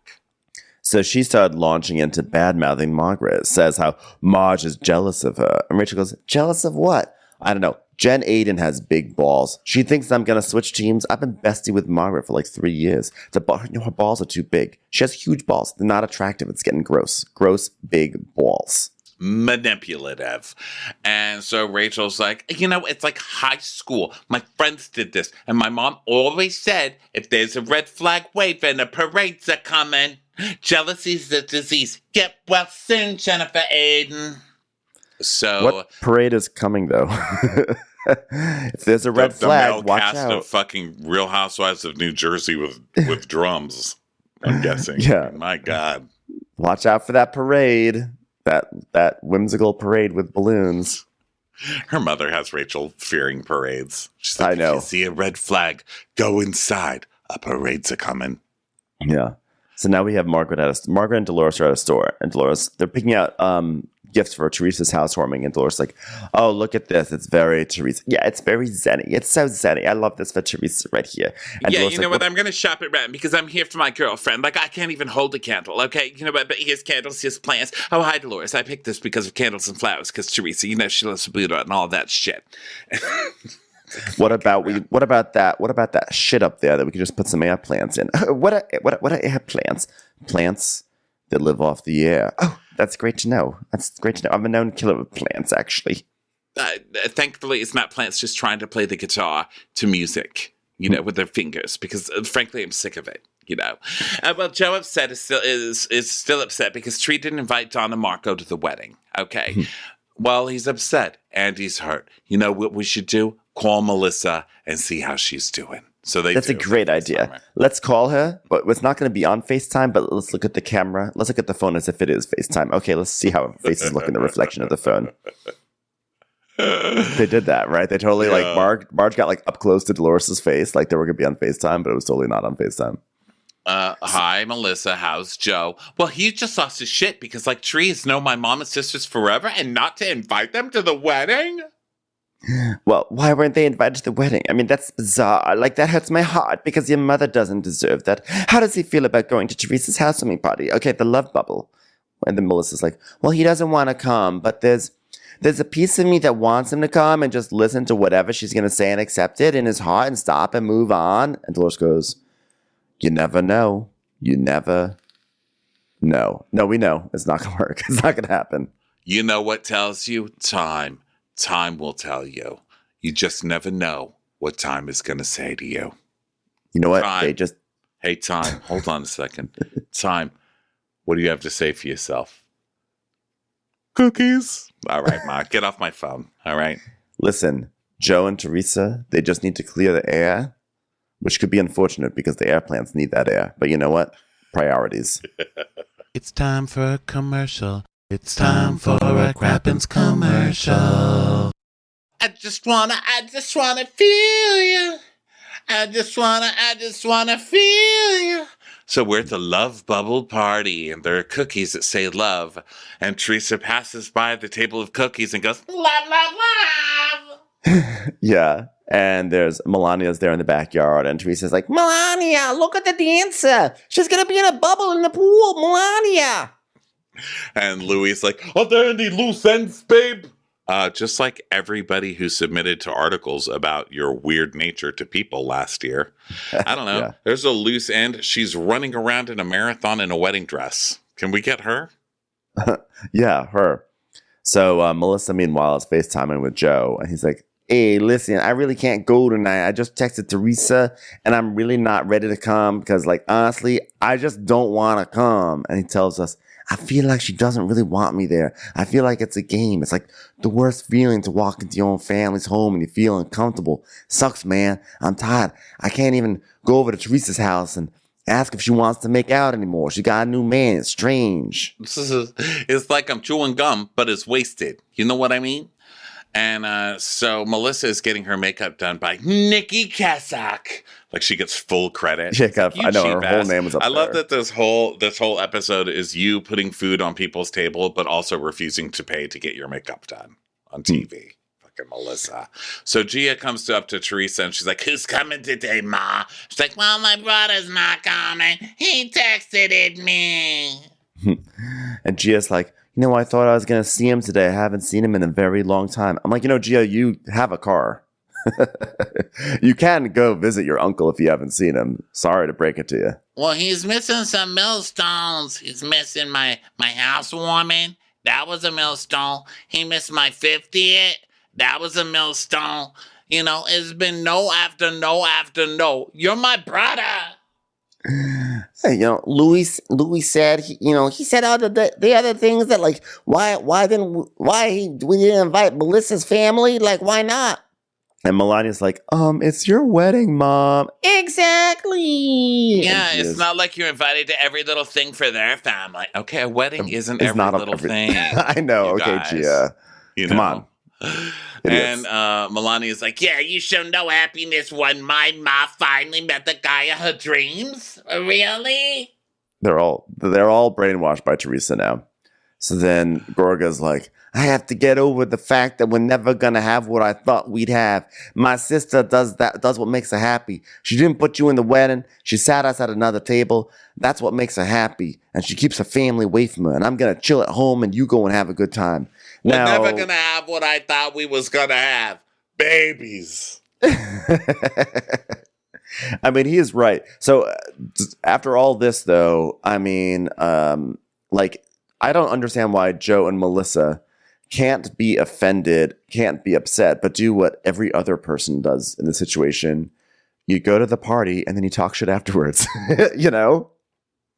So she started launching into bad-mouthing Margaret, says how Marge is jealous of her. And Rachel goes, jealous of what? I don't know. Jen Aiden has big balls. She thinks I'm going to switch teams. I've been bestie with Margaret for like 3 years. Her balls are too big. She has huge balls. They're not attractive. It's getting gross. Gross, big balls. Manipulative. And so Rachel's like, you know, it's like high school. My friends did this. And my mom always said, if there's a red flag waving, the parades are coming. Jealousy's a disease. Get well soon, Jennifer Aiden. So what parade is coming, though? If there's a red flag, watch out. The cast of fucking Real Housewives of New Jersey with drums, I'm guessing. Yeah. My God. Watch out for that parade. That whimsical parade with balloons. Her mother has Rachel fearing parades. She's like, I know. If you see a red flag, go inside. A parade's a coming. Yeah. So now we have Margaret and Dolores are at a store, and Dolores, they're picking out gifts for Teresa's housewarming, and Dolores like, oh, look at this. It's very Teresa. Yeah, it's very zenny. It's so zenny. I love this for Teresa right here. And yeah, Dolores you know what? I'm going to shop it around because I'm here for my girlfriend. Like, I can't even hold a candle, okay? You know what? But here's candles, here's plants. Oh, hi, Dolores. I picked this because of candles and flowers because Teresa, you know, she loves Buddha and all that shit. What about that shit up there that we could just put some air plants in? What are air plants? Plants that live off the air. Oh, that's great to know. I'm a known killer of plants, actually. Thankfully, it's not plants just trying to play the guitar to music, you know, with their fingers, because frankly, I'm sick of it. You know, well, Joe upset is still upset because Tree didn't invite Don and Marco to the wedding. Okay, well, he's upset and he's hurt. You know what we should do? Call Melissa and see how she's doing. So that's a great idea. Let's call her, but it's not going to be on FaceTime. But let's look at the camera. Let's look at the phone as if it is FaceTime. Okay, let's see how her face is looking. The reflection of the phone. They did that, right? They totally like Marge got like up close to Dolores's face, like they were going to be on FaceTime, but it was totally not on FaceTime. Hi, Melissa. How's Joe? Well, he just lost his shit because like Tree has known my mom and sisters forever, and not to invite them to the wedding. Well, why weren't they invited to the wedding? I mean, that's bizarre. Like, that hurts my heart because your mother doesn't deserve that. How does he feel about going to Teresa's housewarming party? Okay, the Love Bubble. And then Melissa's like, well, he doesn't want to come, but there's a piece of me that wants him to come and just listen to whatever she's going to say and accept it in his heart and stop and move on. And Dolores goes, you never know. You never know. No, we know. It's not going to work. It's not going to happen. You know what tells you? Time. Time will tell you. You just never know what time is going to say to you. You know what? Time. Hey, Time, hold on a second. Time, what do you have to say for yourself? Cookies. All right, Ma, get off my phone. All right. Listen, Joe and Teresa, they just need to clear the air, which could be unfortunate because the air plants need that air. But you know what? Priorities. It's time for a commercial. It's time for a Crappens commercial. I just wanna feel you. I just wanna feel you. So we're at the Love Bubble party, and there are cookies that say love. And Teresa passes by the table of cookies and goes, love, love, love. Yeah. And there's Melania's there in the backyard, and Teresa's like, Melania, look at the dancer. She's going to be in a bubble in the pool, Melania. And Louis is like, are there any loose ends, babe? Just like everybody who submitted to articles about your weird nature to people last year. I don't know. Yeah. There's a loose end. She's running around in a marathon in a wedding dress. Can we get her? Yeah, her. So Melissa, meanwhile, is FaceTiming with Joe, and he's like, hey, listen, I really can't go tonight. I just texted Teresa, and I'm really not ready to come because, like, honestly, I just don't want to come. And he tells us, I feel like she doesn't really want me there. I feel like it's a game. It's like the worst feeling to walk into your own family's home and you feel uncomfortable. Sucks, man. I'm tired. I can't even go over to Teresa's house and ask if she wants to make out anymore. She got a new man. It's strange. It's like I'm chewing gum, but it's wasted. You know what I mean? And so Melissa is getting her makeup done by Nikki Kassak. Like, she gets full credit. Yeah, Like, I know her whole name was up I there. love that this whole episode is you putting food on people's table, but also refusing to pay to get your makeup done on TV. Fucking Melissa. So Gia comes up to Teresa and she's like, who's coming today, Ma? She's like, well, my brother's not coming. He texted me. And Gia's like, you know, I thought I was going to see him today. I haven't seen him in a very long time. I'm like, you know, Gia, you have a car. You can go visit your uncle if you haven't seen him. Sorry to break it to you. Well, he's missing some millstones. He's missing my housewarming. That was a millstone. He missed my 50th. That was a millstone. You know, it's been no after no after no. You're my brother. Hey, you know, Louis said, he said all the other things that, like, why we didn't invite Melissa's family? Like, why not? And Melania's like, it's your wedding, Mom. Exactly. Yeah, it's not like you're invited to every little thing for their family. Okay, a wedding isn't It's every not little thing. I know. Okay, guys. Gia. Come on. And Melania's like, yeah, you show no happiness when my ma finally met the guy of her dreams. Really? They're all brainwashed by Teresa now. So then Gorga's like, I have to get over the fact that we're never gonna have what I thought we'd have. My sister does what makes her happy. She didn't put you in the wedding. She sat us at another table. That's what makes her happy. And she keeps her family away from her. And I'm gonna chill at home and you go and have a good time. We're never gonna have what I thought we was gonna have. Babies. I mean, he is right. So after all this, though, I mean, like, I don't understand why Joe and Melissa can't be offended, can't be upset, but do what every other person does in the situation. You go to the party and then you talk shit afterwards, you know?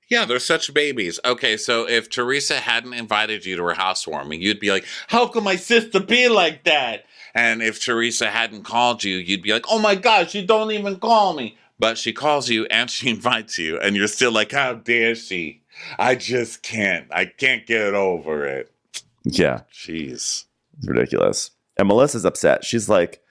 Yeah, they're such babies. Okay, so if Teresa hadn't invited you to her housewarming, you'd be like, how can my sister be like that? And if Teresa hadn't called you, you'd be like, oh my God, she don't even call me. But she calls you and she invites you, and you're still like, how dare she? I just can't. I can't get over it. Yeah. Jeez. It's ridiculous. And Melissa's upset. She's like,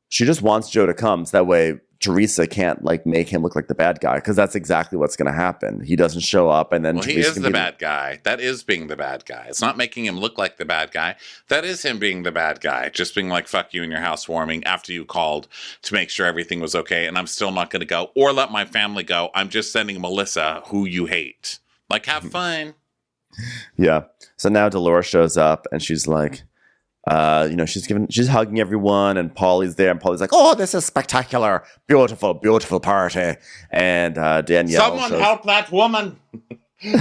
she just wants Joe to come so that way Teresa can't, like, make him look like the bad guy, because that's exactly what's going to happen. He doesn't show up, and then Teresa he is the bad guy. That is being the bad guy. It's not making him look like the bad guy. That is him being the bad guy. Just being like, fuck you in your housewarming after you called to make sure everything was okay, and I'm still not going to go or let my family go. I'm just sending Melissa, who you hate. Like, have fun. Yeah. So now Dolores shows up, and she's like, she's hugging everyone, and Paulie's there, and Paulie's like, oh, this is spectacular, beautiful, beautiful party. And Danielle, someone help that woman.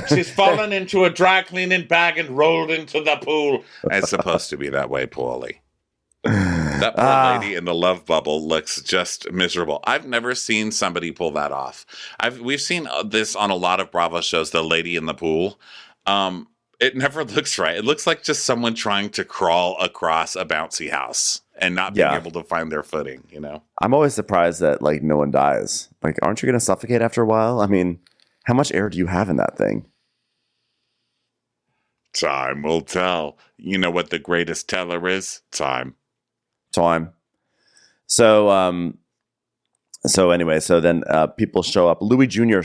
She's fallen into a dry cleaning bag and rolled into the pool. It's supposed to be that way, Paulie. That poor lady in the love bubble looks just miserable. I've never seen somebody pull that off. We've seen this on a lot of Bravo shows, the lady in the pool. It never looks right. It looks like just someone trying to crawl across a bouncy house and not being able to find their footing, you know? I'm always surprised that, like, no one dies. Like, aren't you going to suffocate after a while? I mean, how much air do you have in that thing? Time will tell. You know what the greatest teller is? Time. So, So anyway, so then people show up. Louis Jr.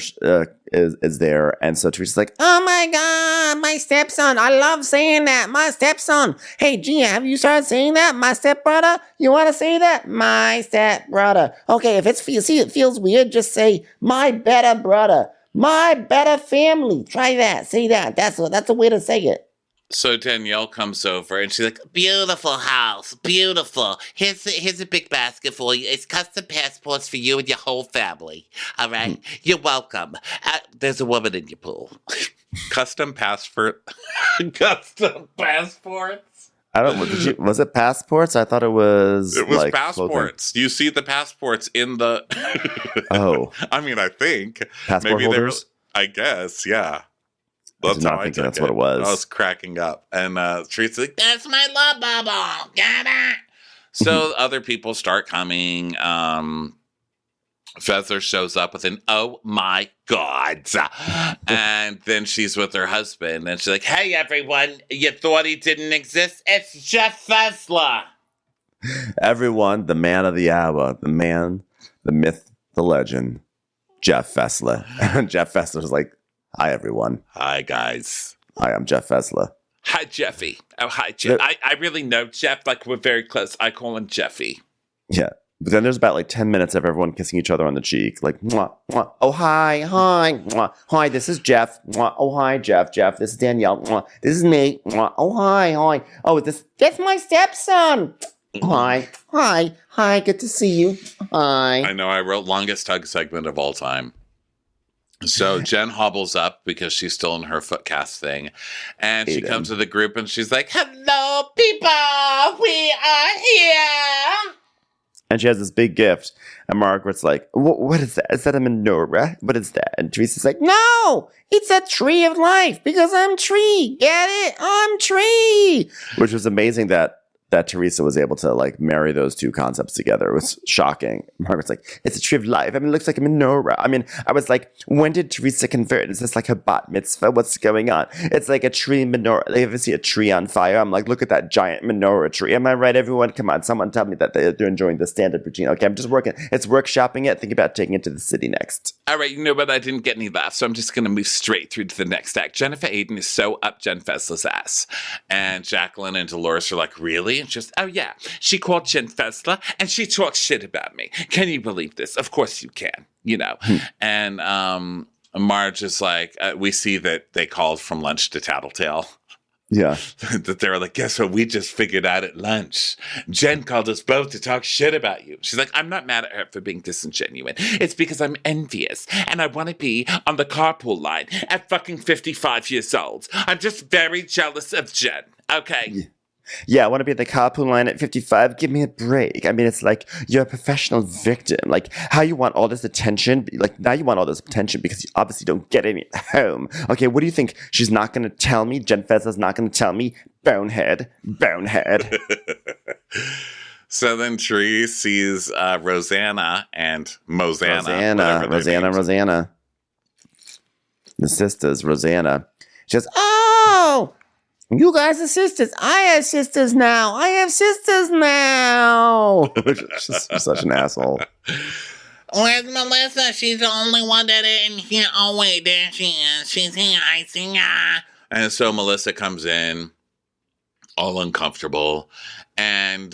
Is there, and so Teresa's like, "Oh my God, my stepson! I love saying that, my stepson. Hey, Gia, have you started saying that, my stepbrother? You want to say that, my stepbrother? Okay, if it feels weird, just say my better brother, my better family. Try that. Say that. That's a way to say it." So Danielle comes over and she's like, beautiful house, beautiful. Here's a big basket for you. It's custom passports for you and your whole family. All right? You're welcome. There's a woman in your pool. Custom passports? I don't. Was it passports? I thought it was. It was like passports. clothing. You see the passports in the. Oh. I mean, I think Passport maybe holders? I guess, yeah. I did not think that's what it was. I was cracking up. And Teresa's like, that's my love bubble. Got it. So other people start coming. Feather shows up with an oh my God. And then she's with her husband. And she's like, hey, everyone. You thought he didn't exist? It's Jeff Fessler. Everyone, the man of the hour, the man, the myth, the legend, Jeff Fessler. And Jeff Fessler's like, hi, everyone. Hi, guys. Hi, I'm Jeff Fessler. Hi, Jeffy. Oh, hi, Jeff. I really know Jeff. Like, we're very close. I call him Jeffy. Yeah. But then there's about like 10 minutes of everyone kissing each other on the cheek. Like, mwah, mwah. Oh, hi, mwah. Hi, this is Jeff. Mwah. Oh, hi, Jeff. This is Danielle. Mwah. This is me. Mwah. Oh, hi. Oh, that's my stepson. Hi. Good to see you. Hi. I know. I wrote longest hug segment of all time. So Jen hobbles up because she's still in her foot cast thing. And she comes to the group and she's like, hello, people. We are here. And she has this big gift. And Margaret's like, what is that? Is that a menorah? What is that? And Teresa's like, no, it's a tree of life because I'm tree. Get it? I'm tree. Which was amazing that Teresa was able to like marry those two concepts together. It was shocking. Margaret's like, it's a tree of life. I mean, it looks like a menorah. I mean, I was like, when did Teresa convert? Is this like her bat mitzvah? What's going on? It's like a tree menorah. They ever see a tree on fire? I'm like, look at that giant menorah tree. Am I right, everyone? Come on, someone tell me that they're enjoying the stand-up routine. Okay, I'm just working. It's workshopping it. Think about taking it to the city next. All right, you know what? I didn't get any laughs, so I'm just going to move straight through to the next act. Jennifer Aiden is so up Jen Fessler's ass. And Jacqueline and Dolores are like, really? And she's, oh yeah, she called Jen Fessler and she talks shit about me. Can you believe this? Of course you can, you know. And Marge is like, we see that they called from lunch to Tattletale. Yeah. That they were like, guess what? We just figured out at lunch. Jen called us both to talk shit about you. She's like, I'm not mad at her for being disingenuous. It's because I'm envious and I want to be on the carpool line at fucking 55 years old. I'm just very jealous of Jen. Okay. Yeah, I want to be at the carpool line at 55. Give me a break. I mean, it's like you're a professional victim. Like, how you want all this attention? Like, now you want all this attention because you obviously don't get any at home. Okay, what do you think? She's not going to tell me? Jen Fessler's not going to tell me? Bonehead. So then Tree sees Rosanna and Mosanna. Rosanna. The sisters, Rosanna. She goes, oh! You guys are sisters. I have sisters now. She's such an asshole. Where's Melissa? She's the only one that isn't here. Oh, wait, there she is. She's here. I see her. And so Melissa comes in, all uncomfortable. And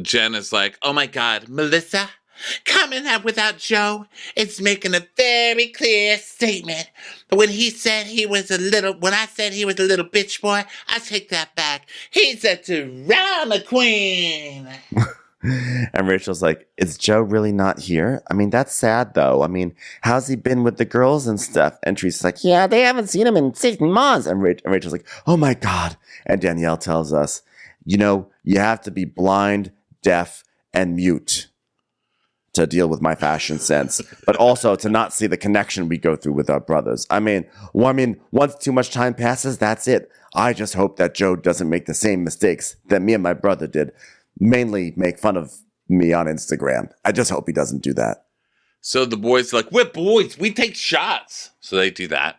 Jen is like, oh my God, Melissa? Coming out without Joe, it's making a very clear statement. When I said he was a little bitch boy, I take that back. He's a drama queen. And Rachel's like, is Joe really not here? I mean, that's sad though. I mean, how's he been with the girls and stuff? And Teresa's like, yeah, they haven't seen him in 6 months. And Rachel's like, oh my God. And Danielle tells us, you know, you have to be blind, deaf, and mute to deal with my fashion sense, but also to not see the connection we go through with our brothers. I mean, once too much time passes, that's it. I just hope that Joe doesn't make the same mistakes that me and my brother did, mainly make fun of me on Instagram. I just hope he doesn't do that. So the boys are like, we're boys. We take shots. So they do that.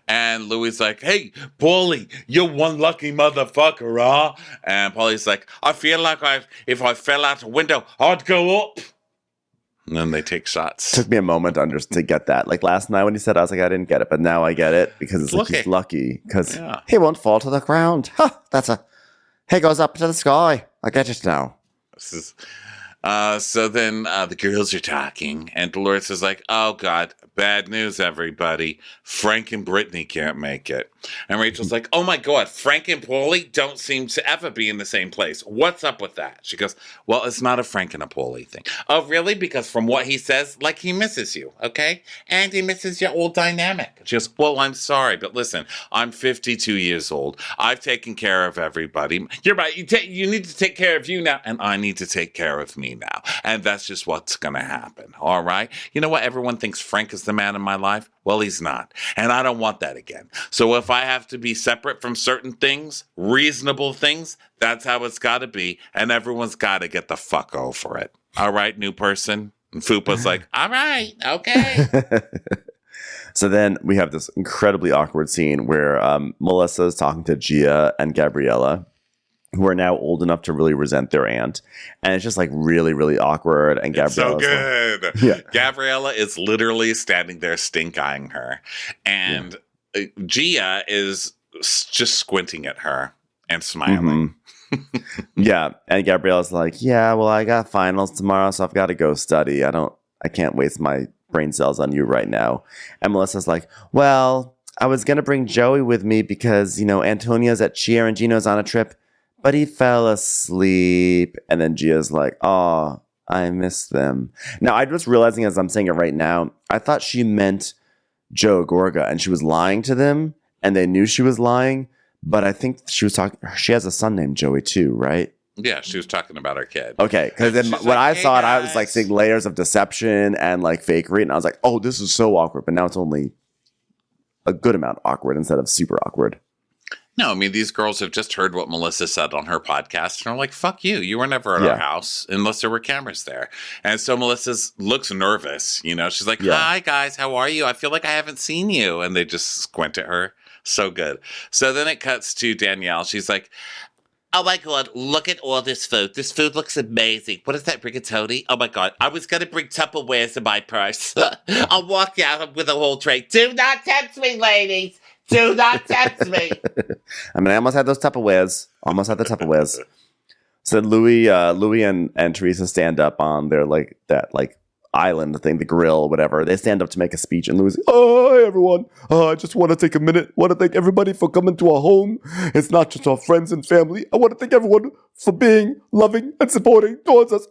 And Louie's like, hey, Paulie, you're one lucky motherfucker, huh? And Paulie's like, I feel like if I fell out a window, I'd go up. And then they take shots. Took me a moment to get that. Like last night when he said, I was like, I didn't get it. But now I get it because it's like he's lucky because he won't fall to the ground. He goes up to the sky. I get it now. So then the girls are talking, and Dolores is like, oh, God, bad news, everybody. Frank and Brittany can't make it. And Rachel's like, oh, my God, Frank and Paulie don't seem to ever be in the same place. What's up with that? She goes, well, it's not a Frank and a Paulie thing. Oh, really? Because from what he says, like, he misses you, okay? And he misses your old dynamic. She goes, well, I'm sorry, but listen, I'm 52 years old. I've taken care of everybody. You're right. You need to take care of you now, and I need to take care of me now. And that's just what's going to happen, all right? You know what? Everyone thinks Frank is the man in my life. Well, he's not. And I don't want that again. So if I have to be separate from certain things, reasonable things, that's how it's got to be. And everyone's got to get the fuck over it. All right, new person? And Fupa's like, all right, okay. So then we have this incredibly awkward scene where Melissa is talking to Gia and Gabriella, who are now old enough to really resent their aunt. And it's just like really, really awkward. And Gabriella's so good. Like, Gabriella is literally standing there stink-eyeing her. And Gia is just squinting at her and smiling. Yeah. And Gabriella's like, yeah, well, I got finals tomorrow, so I've got to go study. I can't waste my brain cells on you right now. And Melissa's like, well, I was going to bring Joey with me because, Antonio's at cheer and Gino's on a trip. But he fell asleep. And then Gia's like, oh, I miss them. Now, I'm just realizing as I'm saying it right now, I thought she meant Joe Gorga and she was lying to them and they knew she was lying. But I think she was talking, she has a son named Joey too, right? Yeah, she was talking about her kid. Okay, because then when I saw it, I was like seeing layers of deception and like fakery. And I was like, oh, this is so awkward. But now it's only a good amount awkward instead of super awkward. No, I mean, these girls have just heard what Melissa said on her podcast and are like, fuck you. You were never at our house unless there were cameras there. And so Melissa looks nervous, She's like, hi, guys. How are you? I feel like I haven't seen you. And they just squint at her. So good. So then it cuts to Danielle. She's like, oh, my God, look at all this food. This food looks amazing. What is that, rigatoni? Oh, my God. I was going to bring Tupperwares in my purse. I'll walk out with a whole tray. Do not tempt me, ladies. Do not tempt me. I almost had those Tupperwares. Almost had the Tupperwares. So Louis and Teresa stand up on their island thing, the grill, whatever. They stand up to make a speech, and Louis, oh, hi, everyone. I just want to take a minute. Want to thank everybody for coming to our home. It's not just our friends and family. I want to thank everyone for being loving and supporting towards us.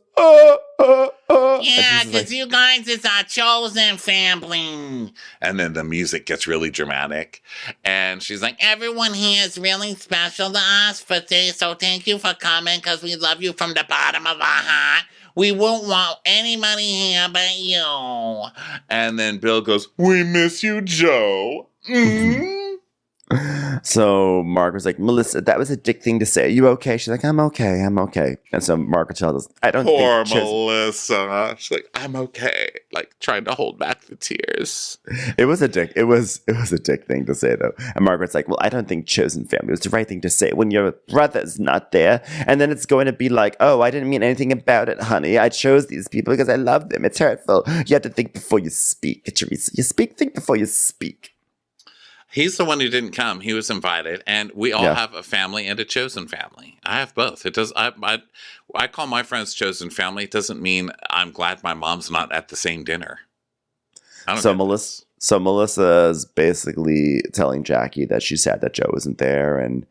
Yeah, because you guys is our chosen family. And then the music gets really dramatic. And she's like, everyone here is really special to us for this, so thank you for coming because we love you from the bottom of our heart. We won't want anybody here but you. And then Bill goes, we miss you, Joe. Mm-hmm. So Mark was like, Melissa, that was a dick thing to say. Are you okay? She's like, I'm okay. And so Mark tells us, I don't Poor think Melissa. She's like, I'm okay. Like trying to hold back the tears. It was a dick. It was a dick thing to say though. And Margaret's like, well, I don't think chosen family was the right thing to say when your brother's not there. And then it's going to be like, oh, I didn't mean anything about it, honey. I chose these people because I love them. It's hurtful. You have to think before you speak, Teresa. Think before you speak. He's the one who didn't come. He was invited, and we all have a family and a chosen family. I have both. It does. I call my friends chosen family. It doesn't mean I'm glad my mom's not at the same dinner. So Melissa's basically telling Jackie that she's sad that Joe isn't there, and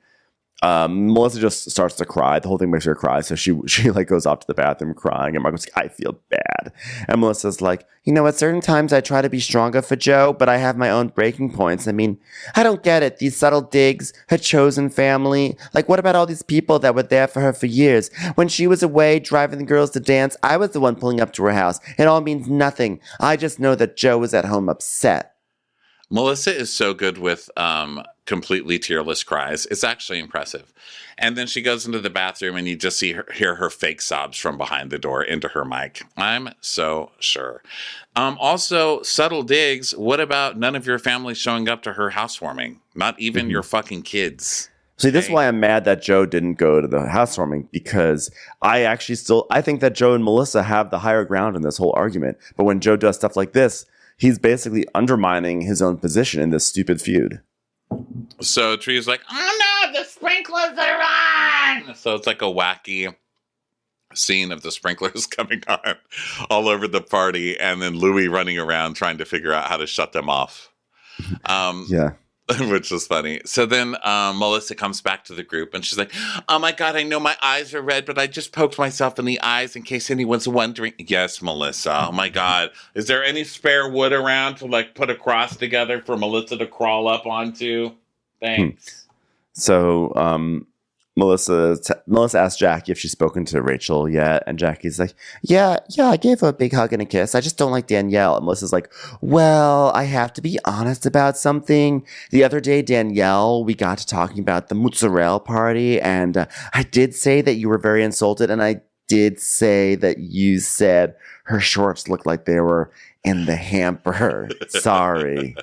Melissa just starts to cry. The whole thing makes her cry, so she like goes off to the bathroom crying, and Margaret's like, I feel bad. And Melissa's like, at certain times I try to be stronger for Joe, but I have my own breaking points. I mean, I don't get it. These subtle digs, her chosen family. Like, what about all these people that were there for her for years? When she was away driving the girls to dance, I was the one pulling up to her house. It all means nothing. I just know that Joe was at home upset. Melissa is so good with completely tearless cries. It's actually impressive. And then she goes into the bathroom and you just hear her fake sobs from behind the door into her mic. I'm so sure. Also, subtle digs. What about none of your family showing up to her housewarming? Not even your fucking kids. See, this is why I'm mad that Joe didn't go to the housewarming, because I think that Joe and Melissa have the higher ground in this whole argument. But when Joe does stuff like this, he's basically undermining his own position in this stupid feud. So Tree's like, oh no, the sprinklers are on! So it's like a wacky scene of the sprinklers coming on all over the party, and then Louis running around trying to figure out how to shut them off. Yeah. Which was funny. So then Melissa comes back to the group and she's like, oh my God, I know my eyes are red, but I just poked myself in the eyes in case anyone's wondering. Yes, Melissa. Oh my God. Is there any spare wood around to like put a cross together for Melissa to crawl up onto? Thanks. So Melissa asked Jackie if she's spoken to Rachel yet, and Jackie's like, yeah, I gave her a big hug and a kiss. I just don't like Danielle. And Melissa's like, well, I have to be honest about something. The other day, Danielle, we got to talking about the mozzarella party, and I did say that you were very insulted, and I did say that you said her shorts looked like they were in the hamper. Sorry.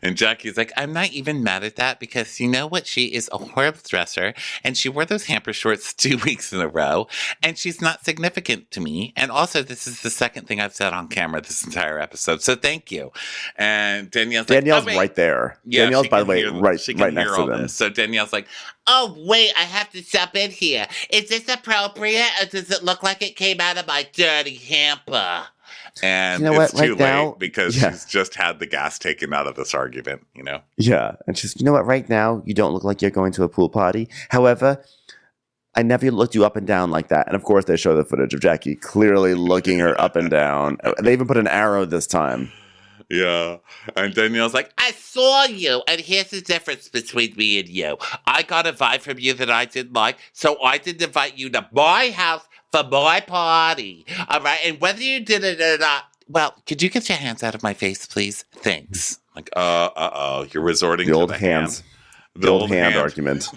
And Jackie's like, I'm not even mad at that because you know what? She is a horrible dresser and she wore those hamper shorts 2 weeks in a row and she's not significant to me. And also, this is the second thing I've said on camera this entire episode. So thank you. And Danielle's right there. Yeah, Danielle's, by the way, right next to them. This. So Danielle's like, Oh, wait, I have to step in here. Is this appropriate or does it look like it came out of my dirty hamper? and you know it's what, too right now- late because Yeah. she's just had the gas taken out of this argument, you know? Yeah. And she's, you know what, right now, you don't look like you're going to a pool party. However, I never looked you up and down like that. And of course, they show the footage of Jackie clearly looking her up and down. They even put an arrow this time. Yeah. And Danielle's like, I saw you, and here's the difference between me and you. I got a vibe from you that I didn't like, so I didn't invite you to my house for my party. All right? And whether you did it or not, well, could you get your hands out of my face, please? Thanks. like, you're resorting The to old the hands. hand. The old hand argument.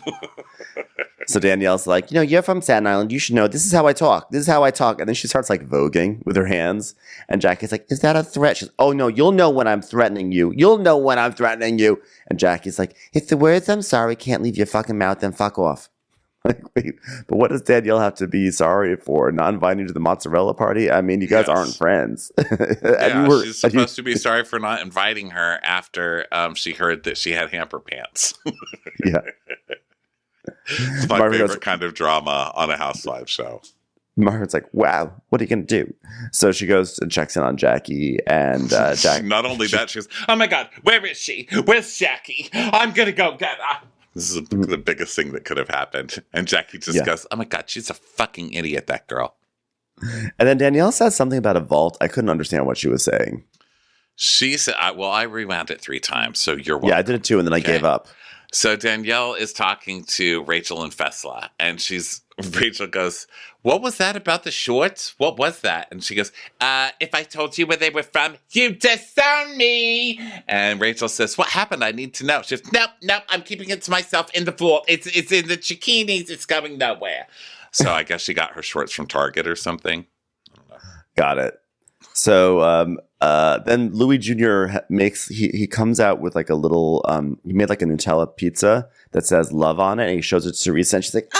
So Danielle's like, you know, you're from Staten Island. You should know. This is how I talk. This is how I talk. And then she starts like voguing with her hands. And Jackie's like, is that a threat? She's, oh no, you'll know when I'm threatening you. You'll know when I'm threatening you. And Jackie's like, if the words I'm sorry can't leave your fucking mouth, then fuck off. Like, wait, but what does Danielle have to be sorry for? Not inviting you to the mozzarella party? I mean, you guys aren't friends. Yeah, she's supposed to be sorry for not inviting her after she heard that she had hamper pants. Yeah. It's my Margaret favorite goes, kind of drama on a Housewives show. Margaret's like, wow, what are you going to do? So she goes and checks in on Jackie. And Jackie. Not only that, she goes, oh my God, where is she? Where's Jackie? I'm going to go get her. This is the biggest thing that could have happened. And Jackie just goes, oh my God, she's a fucking idiot, that girl. And then Danielle says something about a vault. I couldn't understand what she was saying. She said, I rewound it 3 times, so you're welcome. Yeah, I did it too, and then I gave up. So Danielle is talking to Rachel and Fessla, and Rachel goes, what was that about the shorts? What was that? And she goes, if I told you where they were from, you'd disown me. And Rachel says, what happened? I need to know. She goes, nope, I'm keeping it to myself in the vault. It's in the chikinis. It's going nowhere. So I guess she got her shorts from Target or something. I don't know. Got it. So then Louis Jr. he comes out with like a little, he made like a Nutella pizza that says love on it. And he shows it to Teresa and she's like,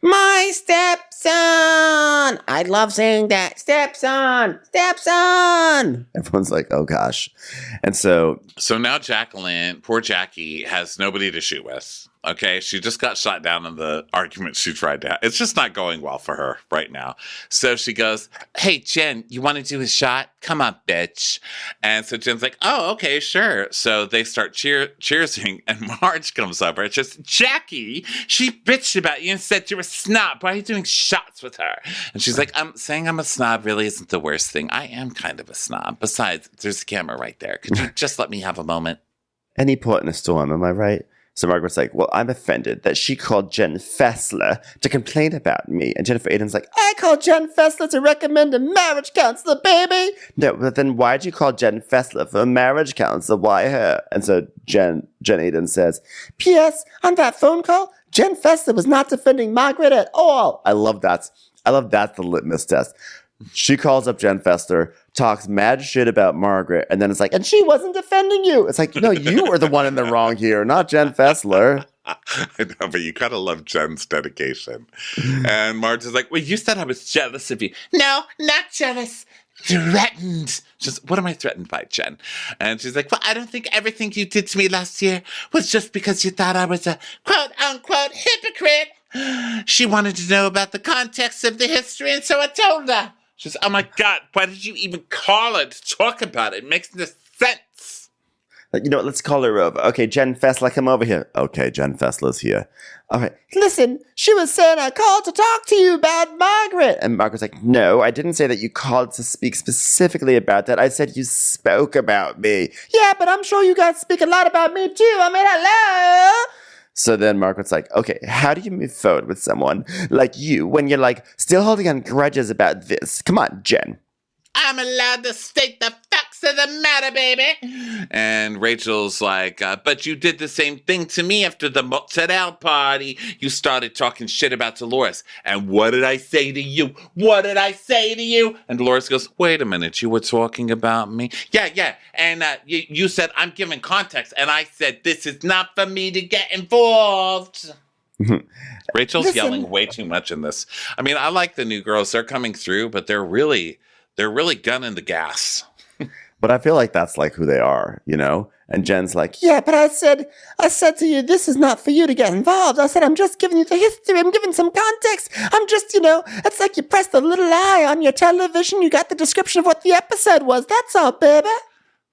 my stepson. I love saying that. Stepson. Everyone's like, oh gosh. And so now Jacqueline, poor Jackie, has nobody to shoot with. Okay, she just got shot down in the argument she tried to have. It's just not going well for her right now. So she goes, hey, Jen, you want to do a shot? Come on, bitch. And so Jen's like, oh, okay, sure. So they start cheersing, and Marge comes over. It's just, Jackie, she bitched about you and said you're a snob. Why are you doing shots with her? And she's like, saying I'm a snob really isn't the worst thing. I am kind of a snob. Besides, there's a camera right there. Could you just let me have a moment? Any port in a storm, am I right? So Margaret's like, well, I'm offended that she called Jen Fessler to complain about me. And Jennifer Aydin's like, I called Jen Fessler to recommend a marriage counselor, baby. No, but then why'd you call Jen Fessler for a marriage counselor? Why her? And so Jen Aydin says, P.S. on that phone call, Jen Fessler was not defending Margaret at all. I love that. The litmus test. She calls up Jen Fessler, talks mad shit about Margaret, and then it's like, and she wasn't defending you. It's like, no, you were the one in the wrong here, not Jen Fessler. I know, but you gotta love Jen's dedication. And Marge is like, well, you said I was jealous of you. No, not jealous. Threatened. Just, what am I threatened by, Jen? And she's like, well, I don't think everything you did to me last year was just because you thought I was a quote-unquote hypocrite. She wanted to know about the context of the history, and so I told her. She's, oh my God, why did you even call her to talk about it? It makes no sense. You know what, let's call her over. Okay, Jen Fessler, come over here. Okay, Jen Fessler's here. All right, listen, she was saying I called to talk to you about Margaret. And Margaret's like, no, I didn't say that you called to speak specifically about that. I said you spoke about me. Yeah, but I'm sure you guys speak a lot about me too. I mean, hello? So then Margaret's like, okay, how do you move forward with someone like you when you're like still holding on grudges about this? Come on, Jen. I'm allowed to state the facts of the matter, baby. And Rachel's like, but you did the same thing to me after the mozzarella party. You started talking shit about Dolores. And what did I say to you? What did I say to you? And Dolores goes, wait a minute, you were talking about me? Yeah. And you said, I'm giving context. And I said, this is not for me to get involved. Rachel's yelling way too much in this. I mean, I like the new girls. They're coming through, but they're really gunning the gas. But I feel like that's like who they are, you know? And Jen's like, yeah, but I said to you, this is not for you to get involved. I said, I'm just giving you the history. I'm giving some context. I'm just, it's like you pressed the little eye on your television. You got the description of what the episode was. That's all, baby.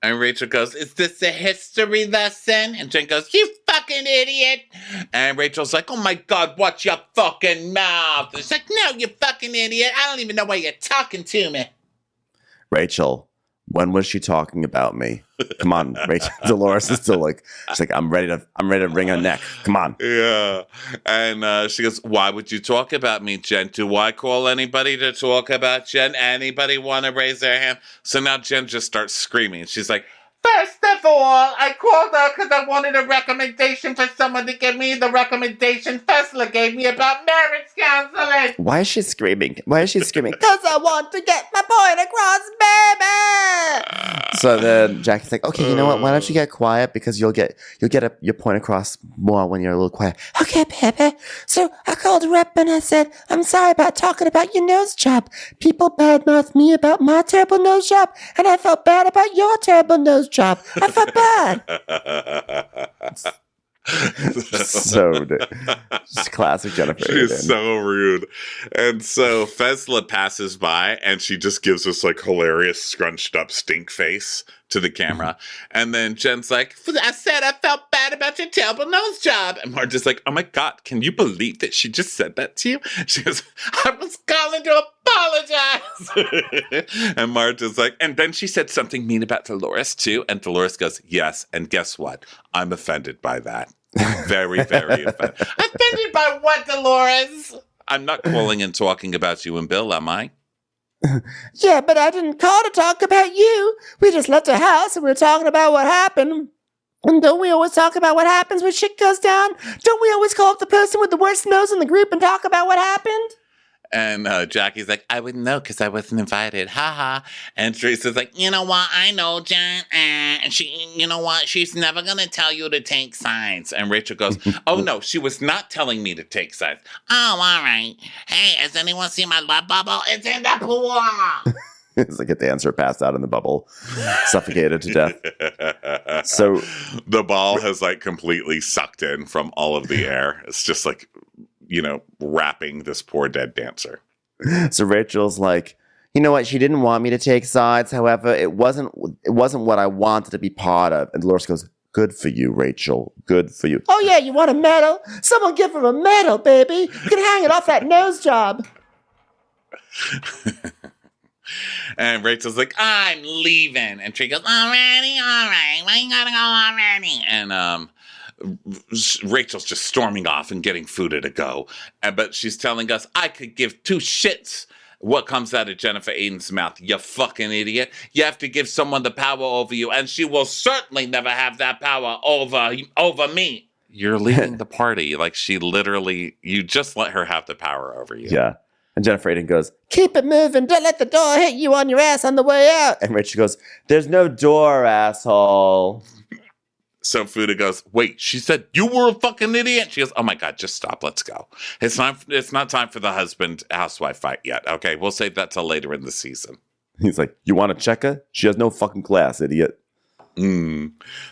And Rachel goes, is this a history lesson? And Jen goes, you fucking idiot. And Rachel's like, oh my God, watch your fucking mouth. It's like, no, you fucking idiot. I don't even know why you're talking to me. Rachel, when was she talking about me? Come on, Rachel. Dolores is still like, she's like, I'm ready to wring her neck. Come on. Yeah. And she goes, why would you talk about me, Jen? Do I call anybody to talk about Jen? Anybody want to raise their hand? So now Jen just starts screaming. She's like, first of all, I called her because I wanted a recommendation for someone to give me the recommendation Fessler gave me about marriage counseling. Why is she screaming? Because I want to get my point across, baby. So then Jackie's like, okay, you know what? Why don't you get quiet? Because you'll get your point across more when you're a little quiet. Okay, baby. So I called her up and I said, I'm sorry about talking about your nose job. People badmouth me about my terrible nose job, and I felt bad about your terrible nose job. I felt bad. So just classic Jennifer Aydin. She's so rude. And so Fessler passes by and she just gives this like hilarious scrunched up stink face to the camera. And then Jen's like, I said I felt bad about your terrible nose job. And Marge is like, oh my God, can you believe that she just said that to you? She goes, I was calling to apologize. And Marge is like, and then she said something mean about Dolores too. And Dolores goes, yes. And guess what? I'm offended by that. Very, very offended. Offended by what, Dolores? I'm not calling and talking about you and Bill, am I? Yeah, but I didn't call to talk about you. We just left the house and we were talking about what happened. And don't we always talk about what happens when shit goes down? Don't we always call up the person with the worst nose in the group and talk about what happened? And Jackie's like, I wouldn't know because I wasn't invited. Ha ha. And Teresa's like, you know what? I know, Jen. And she, you know what? She's never going to tell you to take sides. And Rachel goes, oh, no, she was not telling me to take sides. Oh, all right. Hey, has anyone seen my love bubble? It's in the pool. It's like a dancer passed out in the bubble, suffocated to death. So the ball has like completely sucked in from all of the air. It's just like, wrapping this poor dead dancer. So Rachel's like, you know what? She didn't want me to take sides. However, it wasn't what I wanted to be part of. And Dolores goes, good for you, Rachel. Good for you. Oh, yeah, you want a medal? Someone give her a medal, baby. You can hang it off that nose job. And Rachel's like, I'm leaving. And Tree goes, already? All right. Well, you gotta go already. And Rachel's just storming off and getting Fuda to go. But she's telling us, I could give two shits what comes out of Jennifer Aiden's mouth. You fucking idiot. You have to give someone the power over you, and she will certainly never have that power over me. You're leaving the party. Like, she literally, you just let her have the power over you. Yeah. And Jennifer Aiden goes, keep it moving. Don't let the door hit you on your ass on the way out. And Rachel goes, there's no door, asshole. So Fuda goes, wait, she said you were a fucking idiot? She goes, oh my God, just stop. Let's go. It's not time for the husband-housewife fight yet. Okay, we'll save that till later in the season. He's like, you want to check her? She has no fucking class, idiot.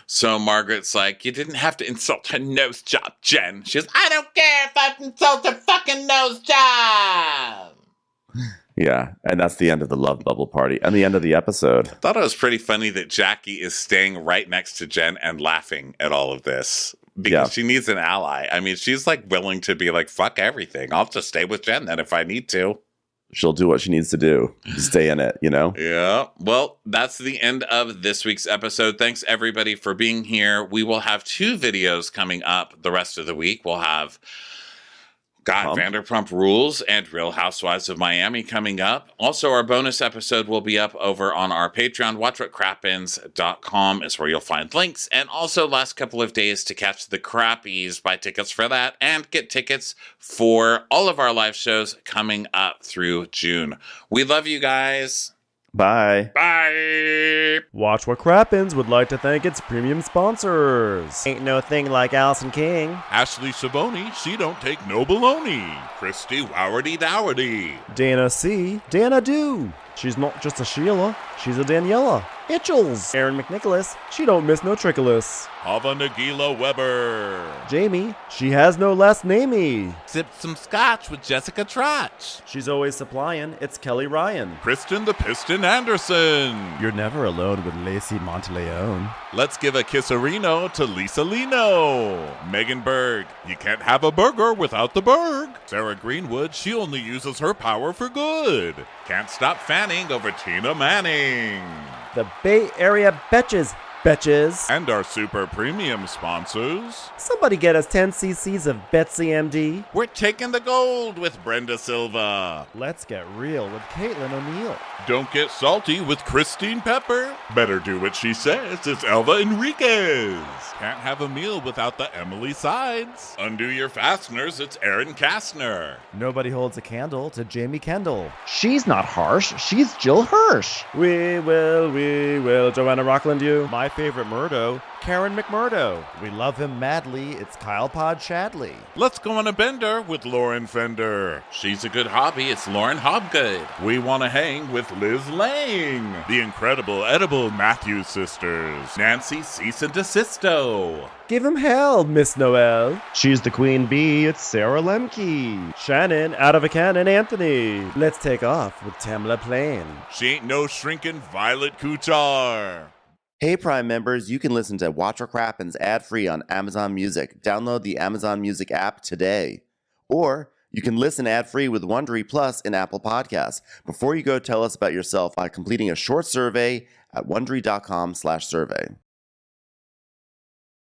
So Margaret's like, you didn't have to insult her nose job, Jen. She goes, I don't care if I insult her fucking nose job. Yeah, and that's the end of the Love Bubble party and the end of the episode. I thought it was pretty funny that Jackie is staying right next to Jen and laughing at all of this because she needs an ally. I mean, she's like willing to be like, fuck everything. I'll just stay with Jen then if I need to. She'll do what she needs to do to stay in it, you know? Yeah. Well, that's the end of this week's episode. Thanks, everybody, for being here. We will have 2 videos coming up the rest of the week. We'll have Vanderpump Rules and Real Housewives of Miami coming up. Also, our bonus episode will be up over on our Patreon. WatchWhatCrappens.com is where you'll find links. And also, last couple of days to catch the Crappies. Buy tickets for that and get tickets for all of our live shows coming up through June. We love you guys. Bye. Bye. Watch What Crappens would like to thank its premium sponsors. Ain't no thing like Allison King. Ashley Savoni, she don't take no baloney. Christy Wowardy Dowardy. Dana C. Dana Do. She's not just a Sheila, she's a Daniela. Itchels. Aaron McNicholas, she don't miss no trickolas. Hava Nagila Weber. Jamie, she has no last namey. Sipped some scotch with Jessica Trotch. She's always supplying, it's Kelly Ryan. Kristen the Piston Anderson. You're never alone with Lacey Monteleone. Let's give a kisserino to Lisa Lino. Megan Berg, you can't have a burger without the Berg. Sarah Greenwood, she only uses her power for good. Can't stop fanning over Tina Manning. The Bay Area Betches. And our super premium sponsors. Somebody get us 10 cc's of Betsy MD. We're taking the gold with Brenda Silva. Let's get real with Caitlin O'Neill. Don't get salty with Christine Pepper. Better do what she says. It's Elva Enriquez. Can't have a meal without the Emily Sides. Undo your fasteners. It's Erin Kastner. Nobody holds a candle to Jamie Kendall. She's not harsh. She's Jill Hirsch. We will, Joanna Rockland you. My favorite Murdo, Karen McMurdo. We love him madly. It's Kyle Pod Shadley. Let's go on a bender with Lauren Fender. She's a good hobby. It's Lauren Hobgood. We want to hang with Liz Lang. The incredible edible Matthews sisters. Nancy Cease and Desisto. Give him hell, Miss Noel. She's the queen bee. It's Sarah Lemke. Shannon, out of a cannon, Anthony. Let's take off with Tamla Plain. She ain't no shrinking Violet Kuchar. Hey, Prime members, you can listen to Watch What Crappens ad-free on Amazon Music. Download the Amazon Music app today. Or you can listen ad-free with Wondery Plus in Apple Podcasts. Before you go, tell us about yourself by completing a short survey at Wondery.com/survey.